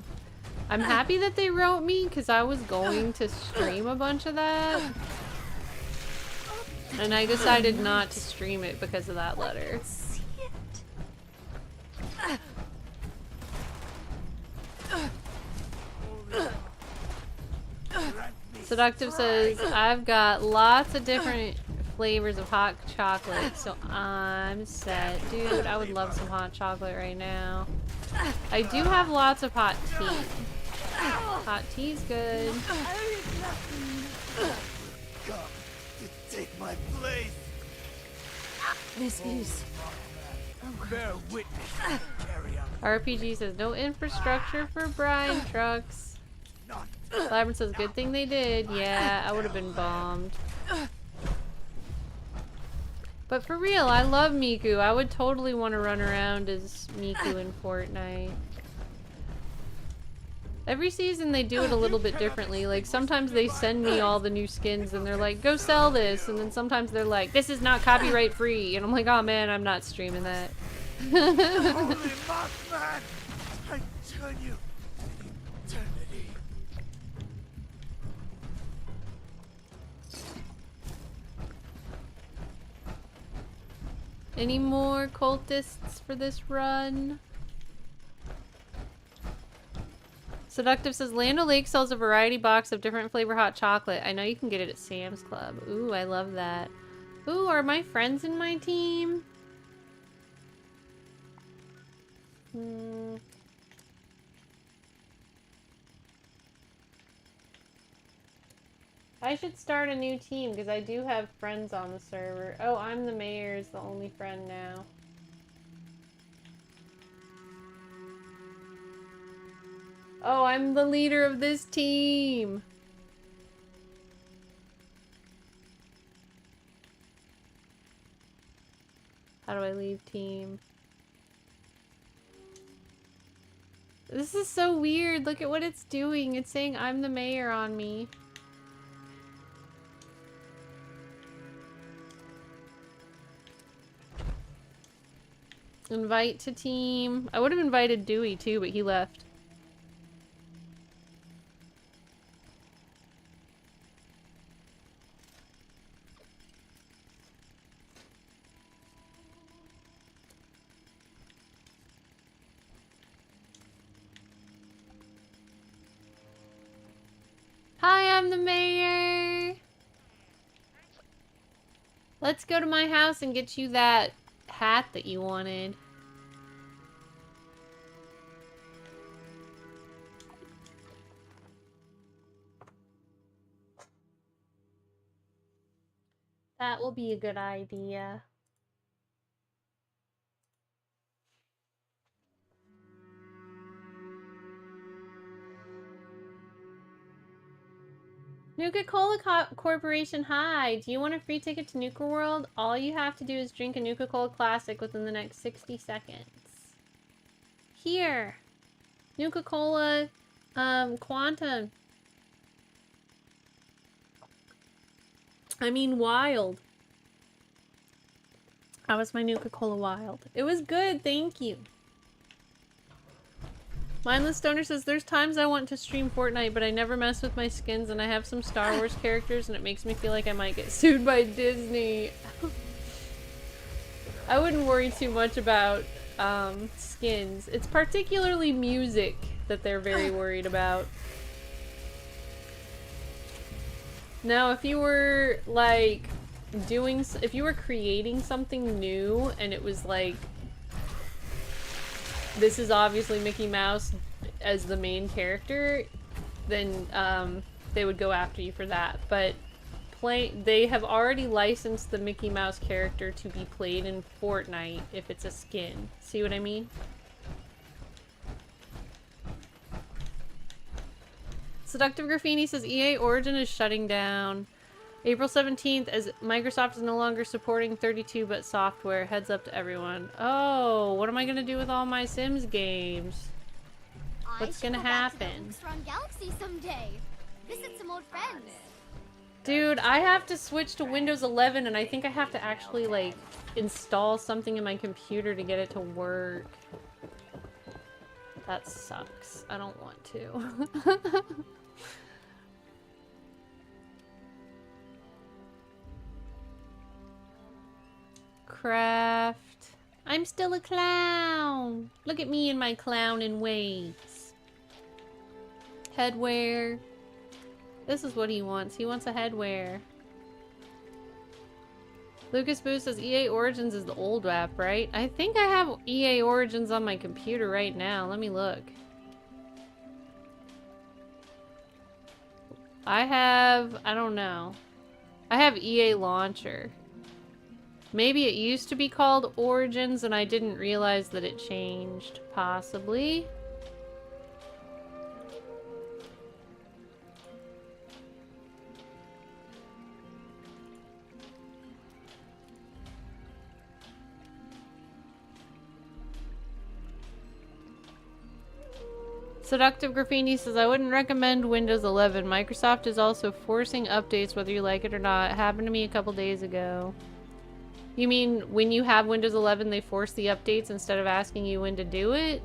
I'm happy that they wrote me, because I was going to stream a bunch of that. And I decided not to stream it because of that letter. Seductive says, I've got lots of different flavors of hot chocolate, so I'm set. Dude, I would love some hot chocolate right now. I do have lots of hot tea. Hot tea's good. Come to take my place. This is... Bear witness. Carry out. RPG says, no infrastructure for brine trucks. Labyrinth says, good thing they did. Yeah, I would have been bombed. But for real, I love Miku. I would totally want to run around as Miku in Fortnite. Every season they do it a little bit differently. Like, sometimes they send me all the new skins and they're like, go sell this. And then sometimes they're like, this is not copyright free. And I'm like, oh man, I'm not streaming that. Holy Mothman! I turn you to eternity. Any more cultists for this run? Seductive says, Land O'Lake sells a variety box of different flavor hot chocolate. I know you can get it at Sam's Club. Ooh, I love that. Ooh, are my friends in my team? I should start a new team because I do have friends on the server. Oh, I'm the mayor is the only friend now. Oh, I'm the leader of this team. How do I leave team? This is so weird. Look at what it's doing. It's saying I'm the mayor on me. Invite to team. I would have invited Dewey too, but he left. Hi, I'm the mayor. Let's go to my house and get you that hat that you wanted. That will be a good idea. Nuka-Cola Corporation, hi! Do you want a free ticket to Nuka World? All you have to do is drink a Nuka-Cola Classic within the next 60 seconds. Here! Nuka-Cola, Quantum. I mean, Wild. How was my Nuka-Cola Wild? It was good, thank you. Mindless Stoner says, there's times I want to stream Fortnite, but I never mess with my skins, and I have some Star Wars characters, and it makes me feel like I might get sued by Disney. I wouldn't worry too much about skins. It's particularly music that they're very worried about. Now, if you were, like, if you were creating something new, and it was like, this is obviously Mickey Mouse as the main character, then they would go after you for that. But they have already licensed the Mickey Mouse character to be played in Fortnite if it's a skin. See what I mean? Seductive Graffiti says EA Origin is shutting down April 17th as Microsoft is no longer supporting 32-bit software. Heads up to everyone. Oh, what am I gonna do with all my Sims games? What's gonna happen? Galaxy someday. Visit some old friends. Dude, I have to switch to Windows 11 and I think I have to actually like install something in my computer to get it to work. That sucks. I don't want to. Craft. I'm still a clown. Look at me in my clowning ways. Headwear. This is what he wants. He wants a headwear. Lucas Boo says EA Origins is the old app, right? I think I have EA Origins on my computer right now. Let me look. I don't know. I have EA Launcher. Maybe it used to be called Origins and I didn't realize that it changed. Possibly. Seductive Graffiti says, I wouldn't recommend Windows 11. Microsoft is also forcing updates whether you like it or not. It happened to me a couple days ago. You mean when you have Windows 11 they force the updates instead of asking you when to do it?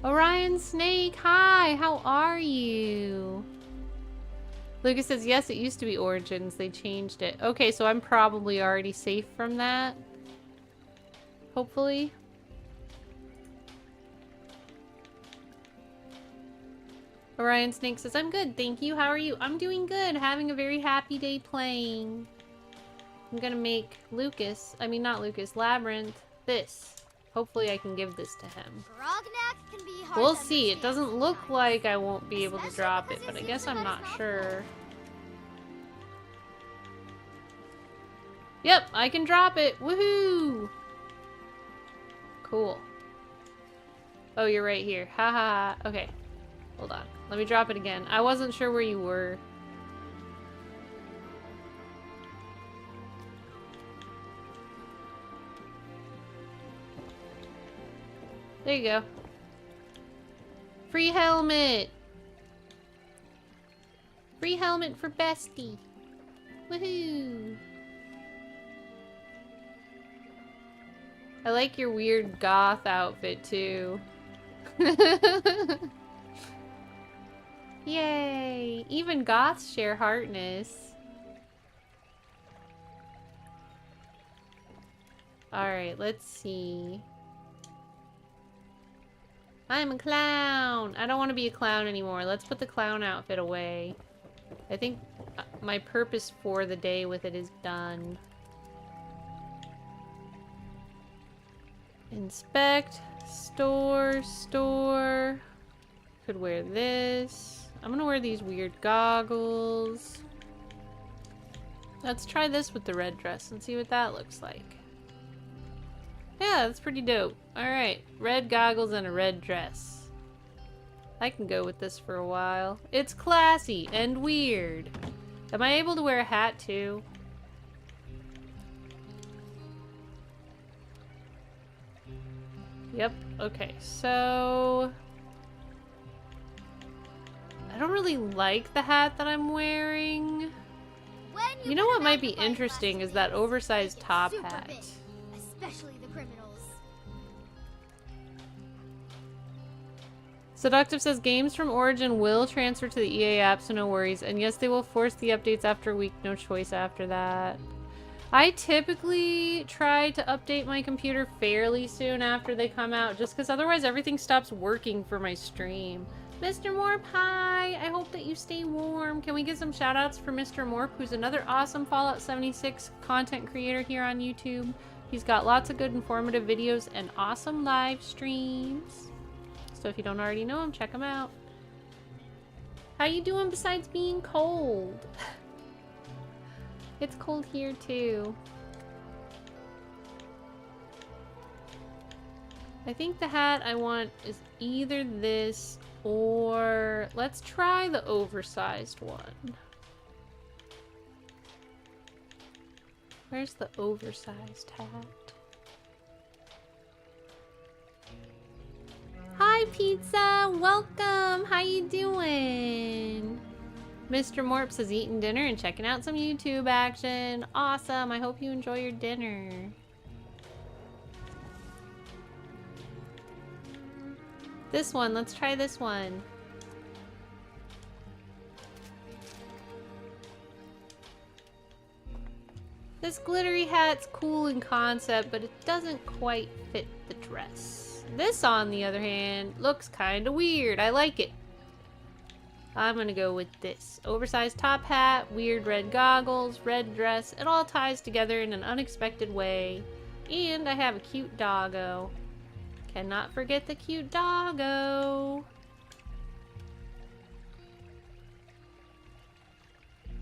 Orion Snake, hi! How are you? Lucas says, yes, it used to be Origins. They changed it. Okay, so I'm probably already safe from that. Hopefully. Orion Snake says, I'm good, thank you. How are you? I'm doing good. Having a very happy day playing. I'm gonna make Labyrinth, this. Hopefully I can give this to him. Can be hard We'll to see. It understand doesn't look sometimes. like I won't be able to Especially drop it, because but I it guess seems I'm not impossible. sure. Yep, I can drop it. Woohoo! Cool. Oh, you're right here. Ha ha ha. Okay. Hold on. Let me drop it again. I wasn't sure where you were. There you go. Free helmet! Free helmet for Bestie. Woohoo! I like your weird goth outfit too. Yay! Even goths share heartness. Alright, let's see. I'm a clown! I don't want to be a clown anymore. Let's put the clown outfit away. I think my purpose for the day with it is done. Inspect. Store. Store. Could wear this. I'm gonna wear these weird goggles. Let's try this with the red dress and see what that looks like. Yeah, that's pretty dope. Alright, red goggles and a red dress. I can go with this for a while. It's classy and weird. Am I able to wear a hat too? Yep, okay, so... I don't really like the hat that I'm wearing. You know what might be interesting is that oversized top hat. Especially the criminals. Seductive says games from Origin will transfer to the EA app, so no worries. And yes, they will force the updates after a week. No choice after that. I typically try to update my computer fairly soon after they come out, just because otherwise everything stops working for my stream. Mr. Morp, hi! I hope that you stay warm. Can we get some shoutouts for Mr. Morp, who's another awesome Fallout 76 content creator here on YouTube. He's got lots of good informative videos and awesome live streams. So if you don't already know him, check him out. How you doing besides being cold? It's cold here too. I think the hat I want is either this or let's try the oversized one. Where's the oversized hat? Hi Pizza, welcome. How you doing? Mr. Morps is eating dinner and checking out some YouTube action. Awesome. I hope you enjoy your dinner. This one, let's try this one. This glittery hat's cool in concept, but it doesn't quite fit the dress. This, on the other hand, looks kind of weird. I like it. I'm gonna go with this. Oversized top hat, weird red goggles, red dress. It all ties together in an unexpected way. And I have a cute doggo. Cannot forget the cute doggo.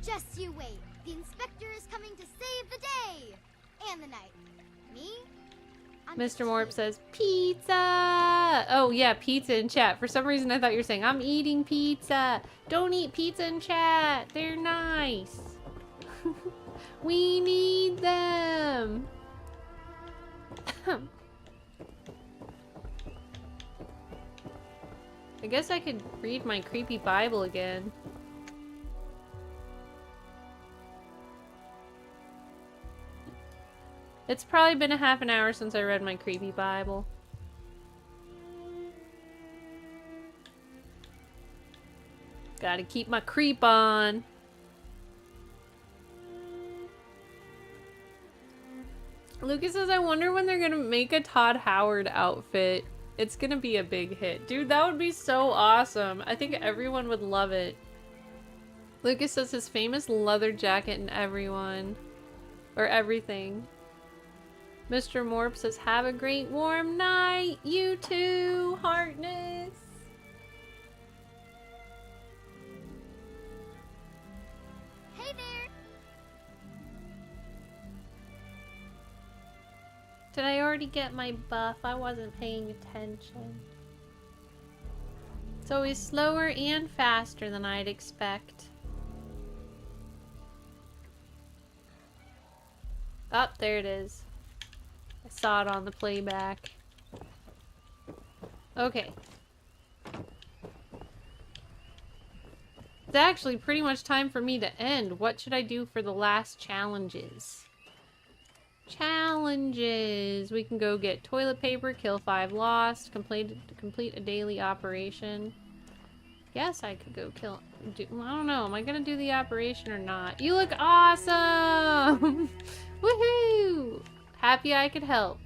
Just you wait. The inspector is coming to save the day and the night. Me? Mr. Morp says, pizza! Oh yeah, pizza in chat. For some reason I thought you were saying, I'm eating pizza. Don't eat pizza in chat. They're nice. We need them. I guess I could read my creepy Bible again. It's probably been a half an hour since I read my creepy Bible. Gotta keep my creep on. Lucas says, I wonder when they're gonna make a Todd Howard outfit. It's gonna be a big hit. Dude, that would be so awesome. I think everyone would love it. Lucas says his famous leather jacket and everyone. Or everything. Mr. Morp says, have a great warm night. You too, Heartness. Hey there. Did I already get my buff? I wasn't paying attention. It's always slower and faster than I'd expect. Oh, there it is. I saw it on the playback. Okay. It's actually pretty much time for me to end. What should I do for the last challenges? Challenges! We can go get toilet paper, kill 5 lost, complete a daily operation. Yes, I could go kill... I don't know. Am I gonna do the operation or not? You look awesome! Woohoo! Happy I could help.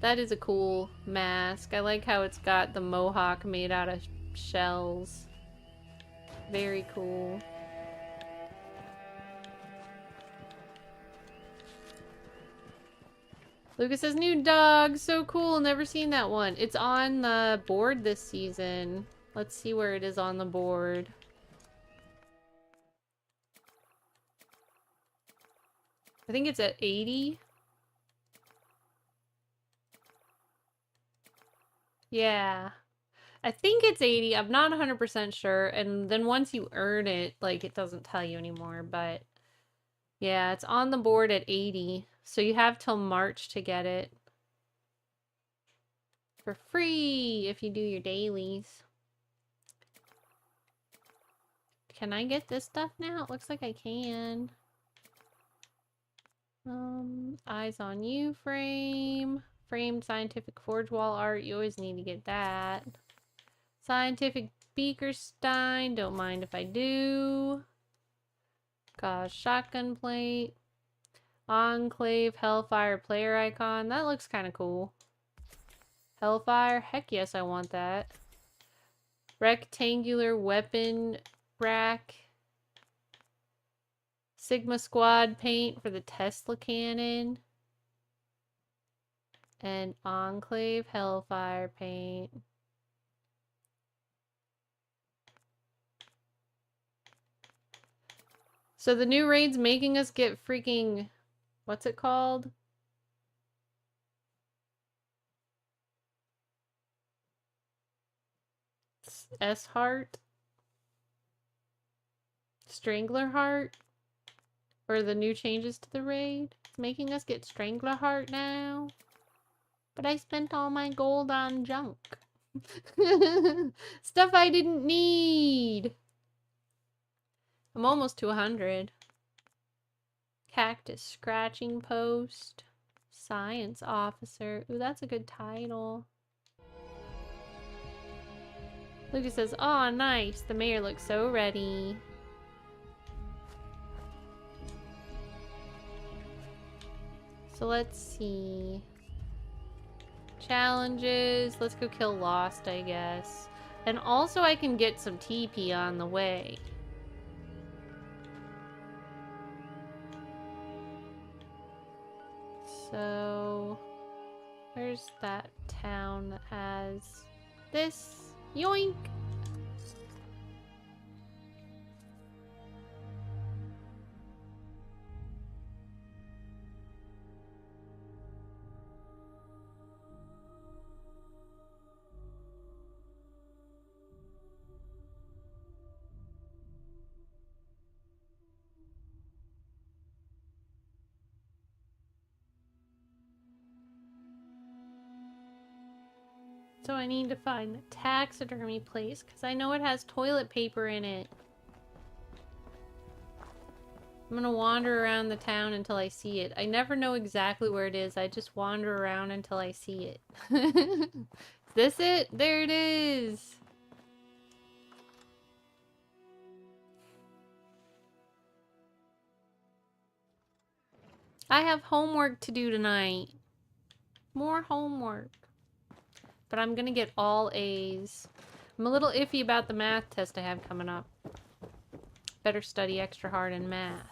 That is a cool mask. I like how it's got the mohawk made out of shells. Very cool. Lucas says, new dog! So cool! Never seen that one. It's on the board this season. Let's see where it is on the board. I think it's at 80. Yeah. I think it's 80. I'm not 100% sure. And then once you earn it, like, it doesn't tell you anymore. But yeah, it's on the board at 80. So you have till March to get it. For free if you do your dailies. Can I get this stuff now? It looks like I can. Eyes on you frame. Framed scientific forge wall art. You always need to get that. Scientific beaker stein. Don't mind if I do. Gosh, shotgun plate. Enclave Hellfire player icon. That looks kind of cool. Hellfire. Heck yes, I want that. Rectangular weapon rack. Sigma Squad paint for the Tesla cannon. And Enclave Hellfire paint. So the new raid's making us get freaking... What's it called? S-Heart? Strangler Heart? Or the new changes to the raid? It's making us get Strangler Heart now. But I spent all my gold on junk. Stuff I didn't need. I'm almost to 100. Cactus scratching post. Science officer. Ooh, that's a good title. Lucas says, "Aw, nice. The mayor looks so ready." So let's see. Challenges. Let's go kill Lost, I guess. And also I can get some TP on the way. So, where's that town that has this? Yoink! So I need to find the taxidermy place because I know it has toilet paper in it. I'm gonna wander around the town until I see it. I never know exactly where it is. I just wander around until I see it. Is this it? There it is! I have homework to do tonight. More homework. But I'm gonna get all A's. I'm a little iffy about the math test I have coming up. Better study extra hard in math.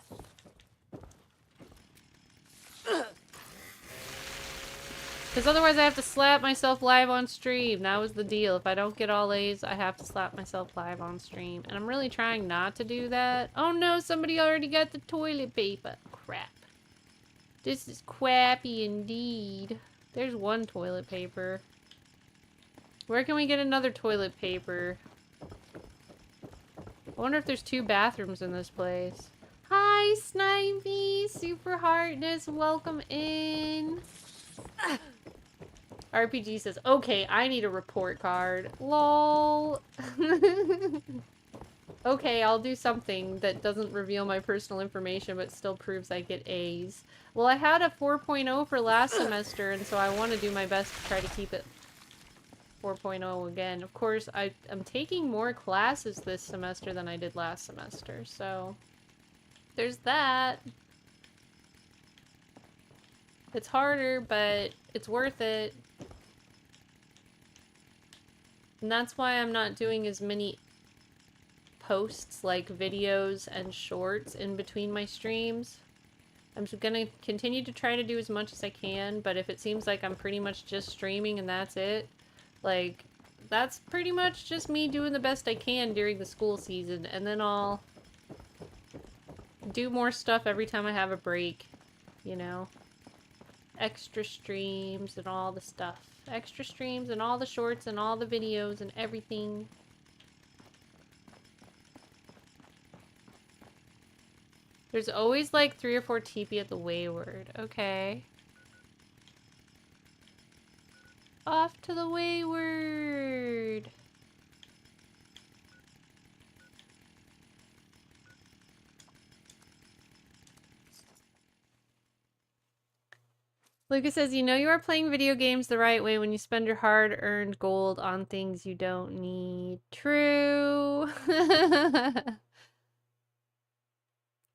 Because otherwise I have to slap myself live on stream. That was the deal. If I don't get all A's, I have to slap myself live on stream. And I'm really trying not to do that. Oh no, somebody already got the toilet paper. Crap. This is crappy indeed. There's one toilet paper. Where can we get another toilet paper? I wonder if there's 2 bathrooms in this place. Hi, Snivy! Super Heartness, welcome in! RPG says, okay, I need a report card. LOL! Okay, I'll do something that doesn't reveal my personal information but still proves I get A's. Well, I had a 4.0 for last semester, and so I want to do my best to try to keep it 4.0 again. Of course, I'm taking more classes this semester than I did last semester, so there's that. It's harder, but it's worth it. And that's why I'm not doing as many posts, like videos and shorts, in between my streams. I'm gonna continue to try to do as much as I can, but if it seems like I'm pretty much just streaming and that's it, like, that's pretty much just me doing the best I can during the school season, and then I'll do more stuff every time I have a break, you know? Extra streams and all the stuff. Extra streams and all the shorts and all the videos and everything. There's always like 3 or 4 TP at the Wayward. Okay. Off to the Wayward. Lucas says, you know you are playing video games the right way when you spend your hard-earned gold on things you don't need. True.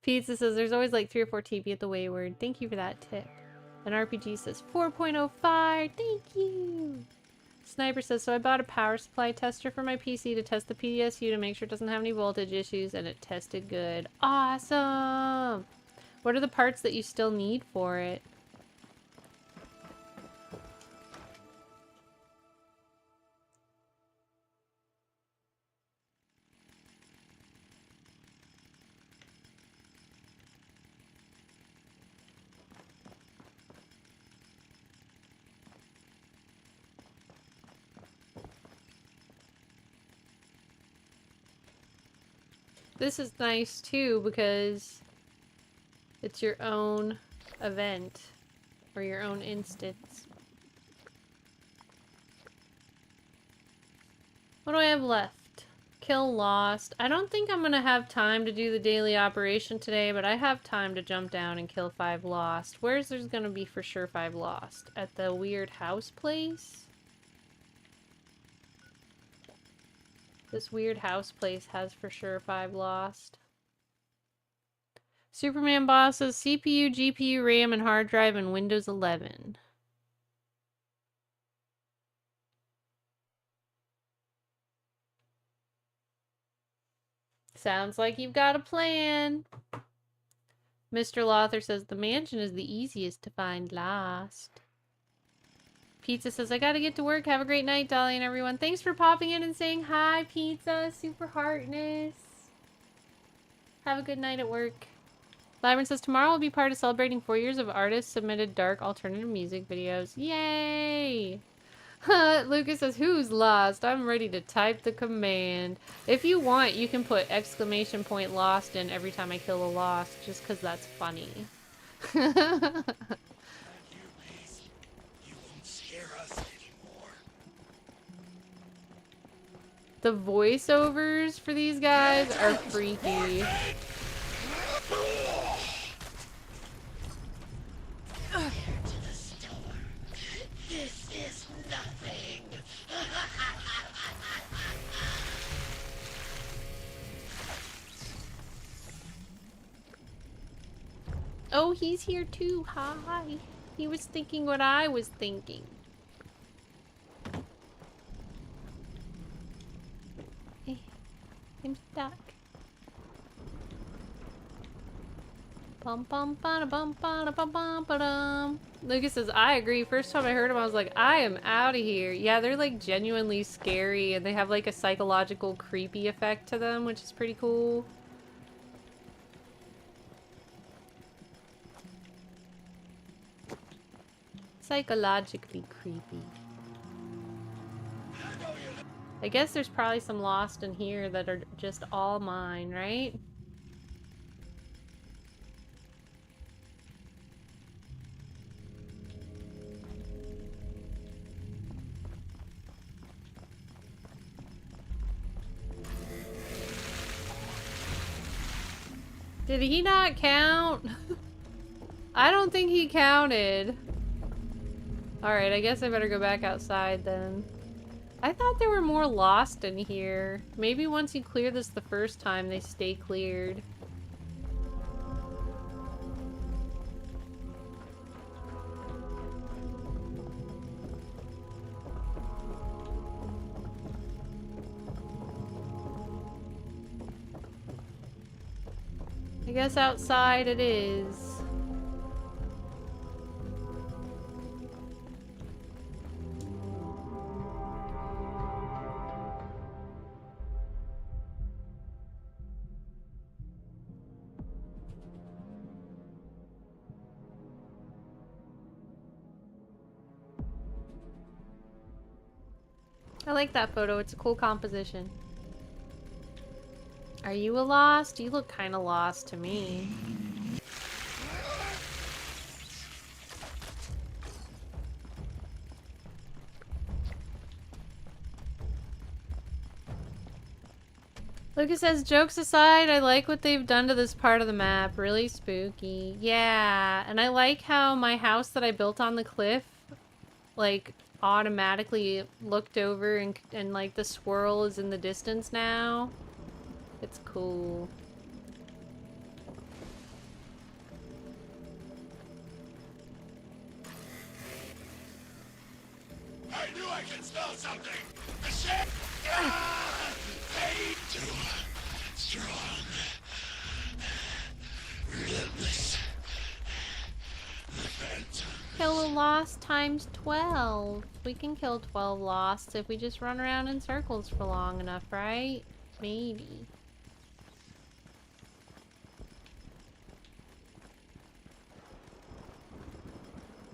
Pizza says, there's always like 3 or 4 TP at the Wayward. Thank you for that tip. And RPG says, 4.05. Thank you. Sniper says, so I bought a power supply tester for my PC to test the PDSU to make sure it doesn't have any voltage issues, and it tested good. Awesome! What are the parts that you still need for it? This is nice too because it's your own event or your own instance. What do I have left? Kill Lost. I don't think I'm gonna have time to do the daily operation today, but I have time to jump down and kill 5 Lost. Where's there's gonna be for sure 5 Lost? At the weird house place? This weird house place has for sure 5 Lost. Superman bosses, CPU, GPU, RAM, and hard drive, and Windows 11. Sounds like you've got a plan. Mr. Lather says the mansion is the easiest to find Lost. Pizza says, I gotta get to work. Have a great night, Dahlia and everyone. Thanks for popping in and saying hi, Pizza. Super heartness. Have a good night at work. Labyrinth says, tomorrow will be part of celebrating 4 years of artists submitted dark alternative music videos. Yay! Lucas says, who's lost? I'm ready to type the command. If you want, you can put exclamation point lost in every time I kill a lost, just because that's funny. The voiceovers for these guys are freaky. This is nothing. Oh, he's here too. Hi. He was thinking what I was thinking. I'm stuck. Bum bum ba bum ba bum bum ba dum. Lucas says, I agree. First time I heard him, I was like, I am out of here. Yeah, they're like genuinely scary and they have like a psychological creepy effect to them, which is pretty cool. Psychologically creepy. I guess there's probably some lost in here that are just all mine, right? Did he not count? I don't think he counted. Alright, I guess I better go back outside then. I thought there were more lost in here. Maybe once you clear this the first time, they stay cleared. I guess outside it is. I like that photo. It's a cool composition. Are you a lost? You look kind of lost to me. Lucas says, jokes aside, I like what they've done to this part of the map. Really spooky. Yeah, and I like how my house that I built on the cliff, like, automatically looked over and like, the swirl is in the distance now. It's cool. I knew I could smell something. The shit. Way too strong. Relentless. The phantom. Kill a lost times 12. We can kill 12 losts if we just run around in circles for long enough, right? Maybe.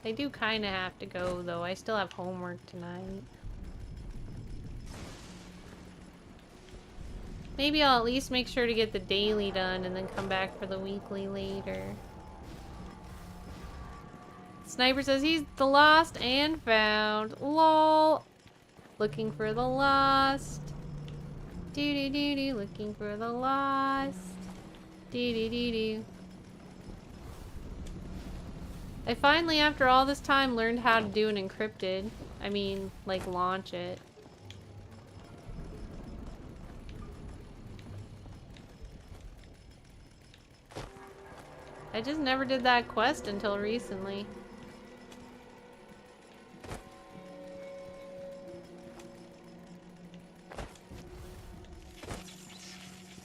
I do kind of have to go, though. I still have homework tonight. Maybe I'll at least make sure to get the daily done and then come back for the weekly later. Sniper says he's the lost and found. LOL. Looking for the lost. Do-do-do-do. Looking for the lost. Do-do-do-do. I finally, after all this time, learned how to do an encrypted. I mean, like, launch it. I just never did that quest until recently.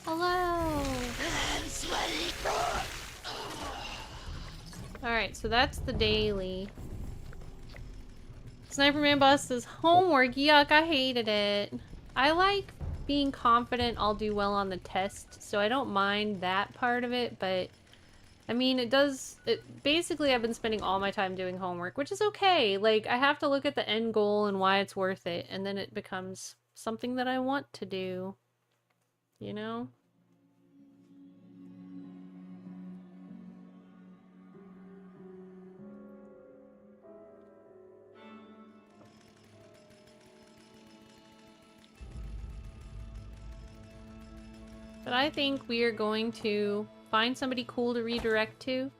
Hello! I'm sweaty. Alright, so that's the daily. Sniper Man Boss says, homework, yuck, I hated it. I like being confident I'll do well on the test, so I don't mind that part of it, but I mean, basically I've been spending all my time doing homework, which is okay. Like, I have to look at the end goal and why it's worth it, and then it becomes something that I want to do. You know? But I think we are going to find somebody cool to redirect to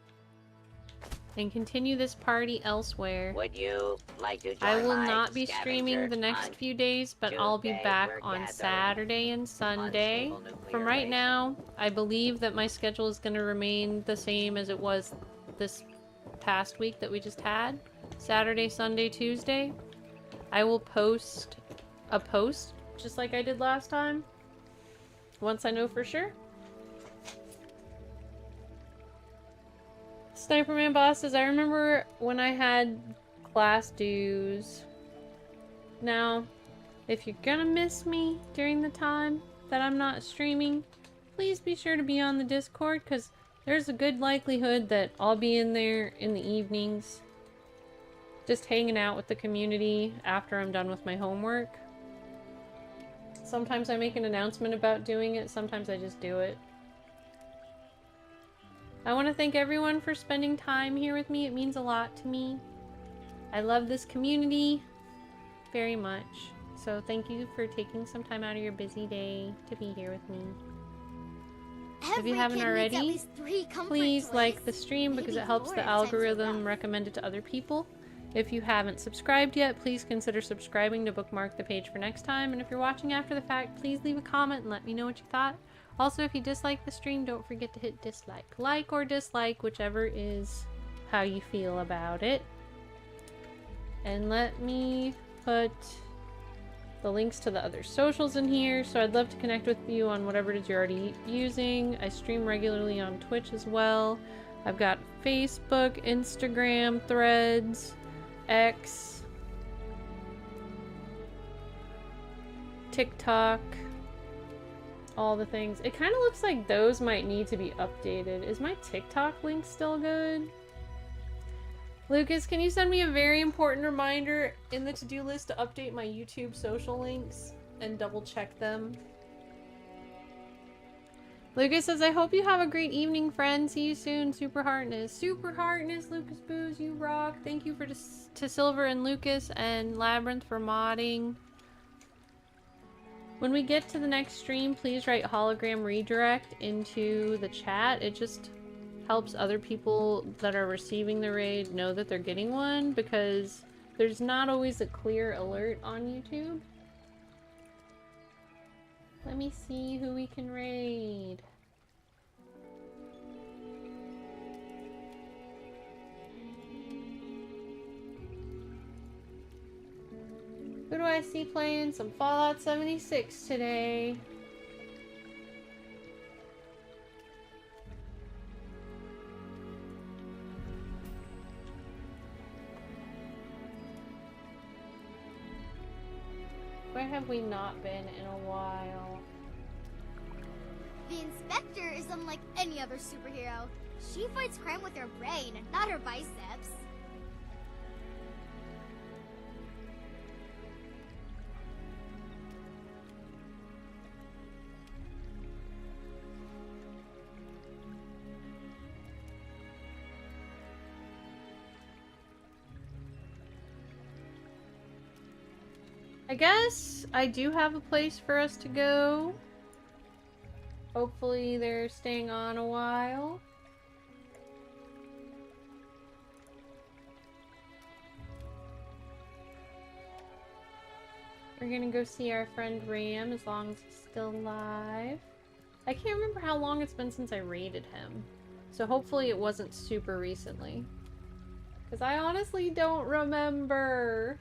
and continue this party elsewhere. Would you like to join I will my not be scavenger streaming the next hunt? few days, but I'll be Tuesday, back we're on gathering Saturday and Sunday. unstable nuclear From right waste. now, I believe that my schedule is going to remain the same as it was this past week that we just had. Saturday, Sunday, Tuesday. I will post a post, just like I did last time, once I know for sure. Sniperman Boss says, I remember when I had class dues. Now, if you're gonna miss me during the time that I'm not streaming, please be sure to be on the Discord, because there's a good likelihood that I'll be in there in the evenings, just hanging out with the community after I'm done with my homework. Sometimes I make an announcement about doing it, sometimes I just do it. I want to thank everyone for spending time here with me. It means a lot to me. I love this community very much. So thank you for taking some time out of your busy day to be here with me. If you haven't already, please like the stream because it helps the algorithm recommend it to other people. If you haven't subscribed yet, please consider subscribing to bookmark the page for next time. And if you're watching after the fact, please leave a comment and let me know what you thought. Also, if you dislike the stream, don't forget to hit dislike. Like or dislike, whichever is how you feel about it. And let me put the links to the other socials in here. So I'd love to connect with you on whatever it is you're already using. I stream regularly on Twitch as well. I've got Facebook, Instagram, Threads, X, TikTok. All the things. It kind of looks like those might need to be updated. Is my TikTok link still good? Lucas, can you send me a very important reminder in the to-do list to update my YouTube social links and double check them? Lucas says, I hope you have a great evening, friend. See you soon, Super Heartness. Super Heartness, Lucas Booze, you rock. Thank you to Silver and Lucas and Labyrinth for modding. When we get to the next stream, please write hologram redirect into the chat. It just helps other people that are receiving the raid know that they're getting one, because there's not always a clear alert on YouTube. Let me see who we can raid. Who do I see playing some Fallout 76 today? Where have we not been in a while? The Inspector is unlike any other superhero. She fights crime with her brain, not her biceps. I guess I do have a place for us to go. Hopefully they're staying on a while. We're gonna go see our friend Ram as long as he's still alive. I can't remember how long it's been since I raided him. So hopefully it wasn't super recently. Because I honestly don't remember.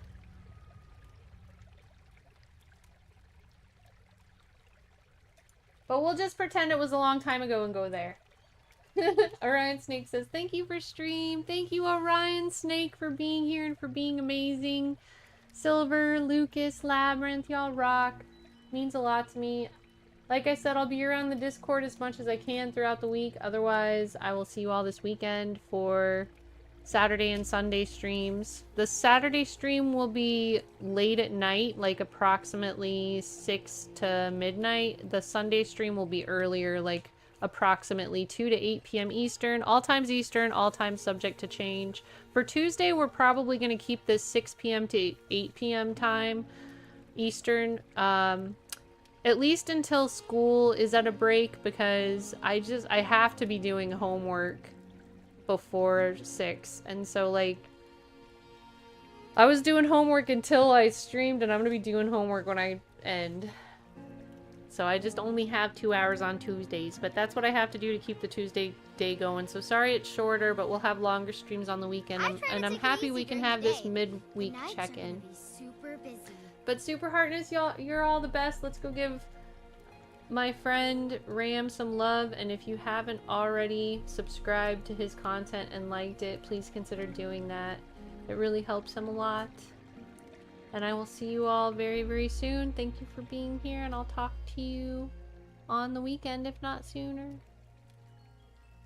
But we'll just pretend it was a long time ago and go there. Orion Snake says, thank you for stream. Thank you, Orion Snake, for being here and for being amazing. Silver, Lucas, Labyrinth, y'all rock. Means a lot to me. Like I said, I'll be around the Discord as much as I can throughout the week. Otherwise, I will see you all this weekend for Saturday and Sunday streams. The Saturday stream will be late at night, like approximately 6 to midnight. The Sunday stream will be earlier, like approximately 2 to 8 p.m. Eastern. All times Eastern, all times subject to change. For Tuesday, we're probably going to keep this 6 p.m. to 8 p.m. time Eastern. At least until school is at a break, because I have to be doing homework before 6, and so like I was doing homework until I streamed, and I'm gonna be doing homework when I end. So I just only have 2 hours on Tuesdays, but that's what I have to do to keep the Tuesday day going. So sorry it's shorter, but we'll have longer streams on the weekend, and I'm happy we can have this midweek check-in. But Super Heartness, y'all, you're all the best. Let's go give my friend Ram some love, and if you haven't already subscribed to his content and liked it, please consider doing that. It really helps him a lot. And I will see you all very, very soon. Thank you for being here, and I'll talk to you on the weekend, if not sooner.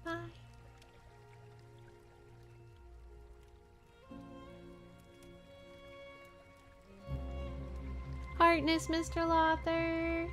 Bye. Heartness, Mr. Lather.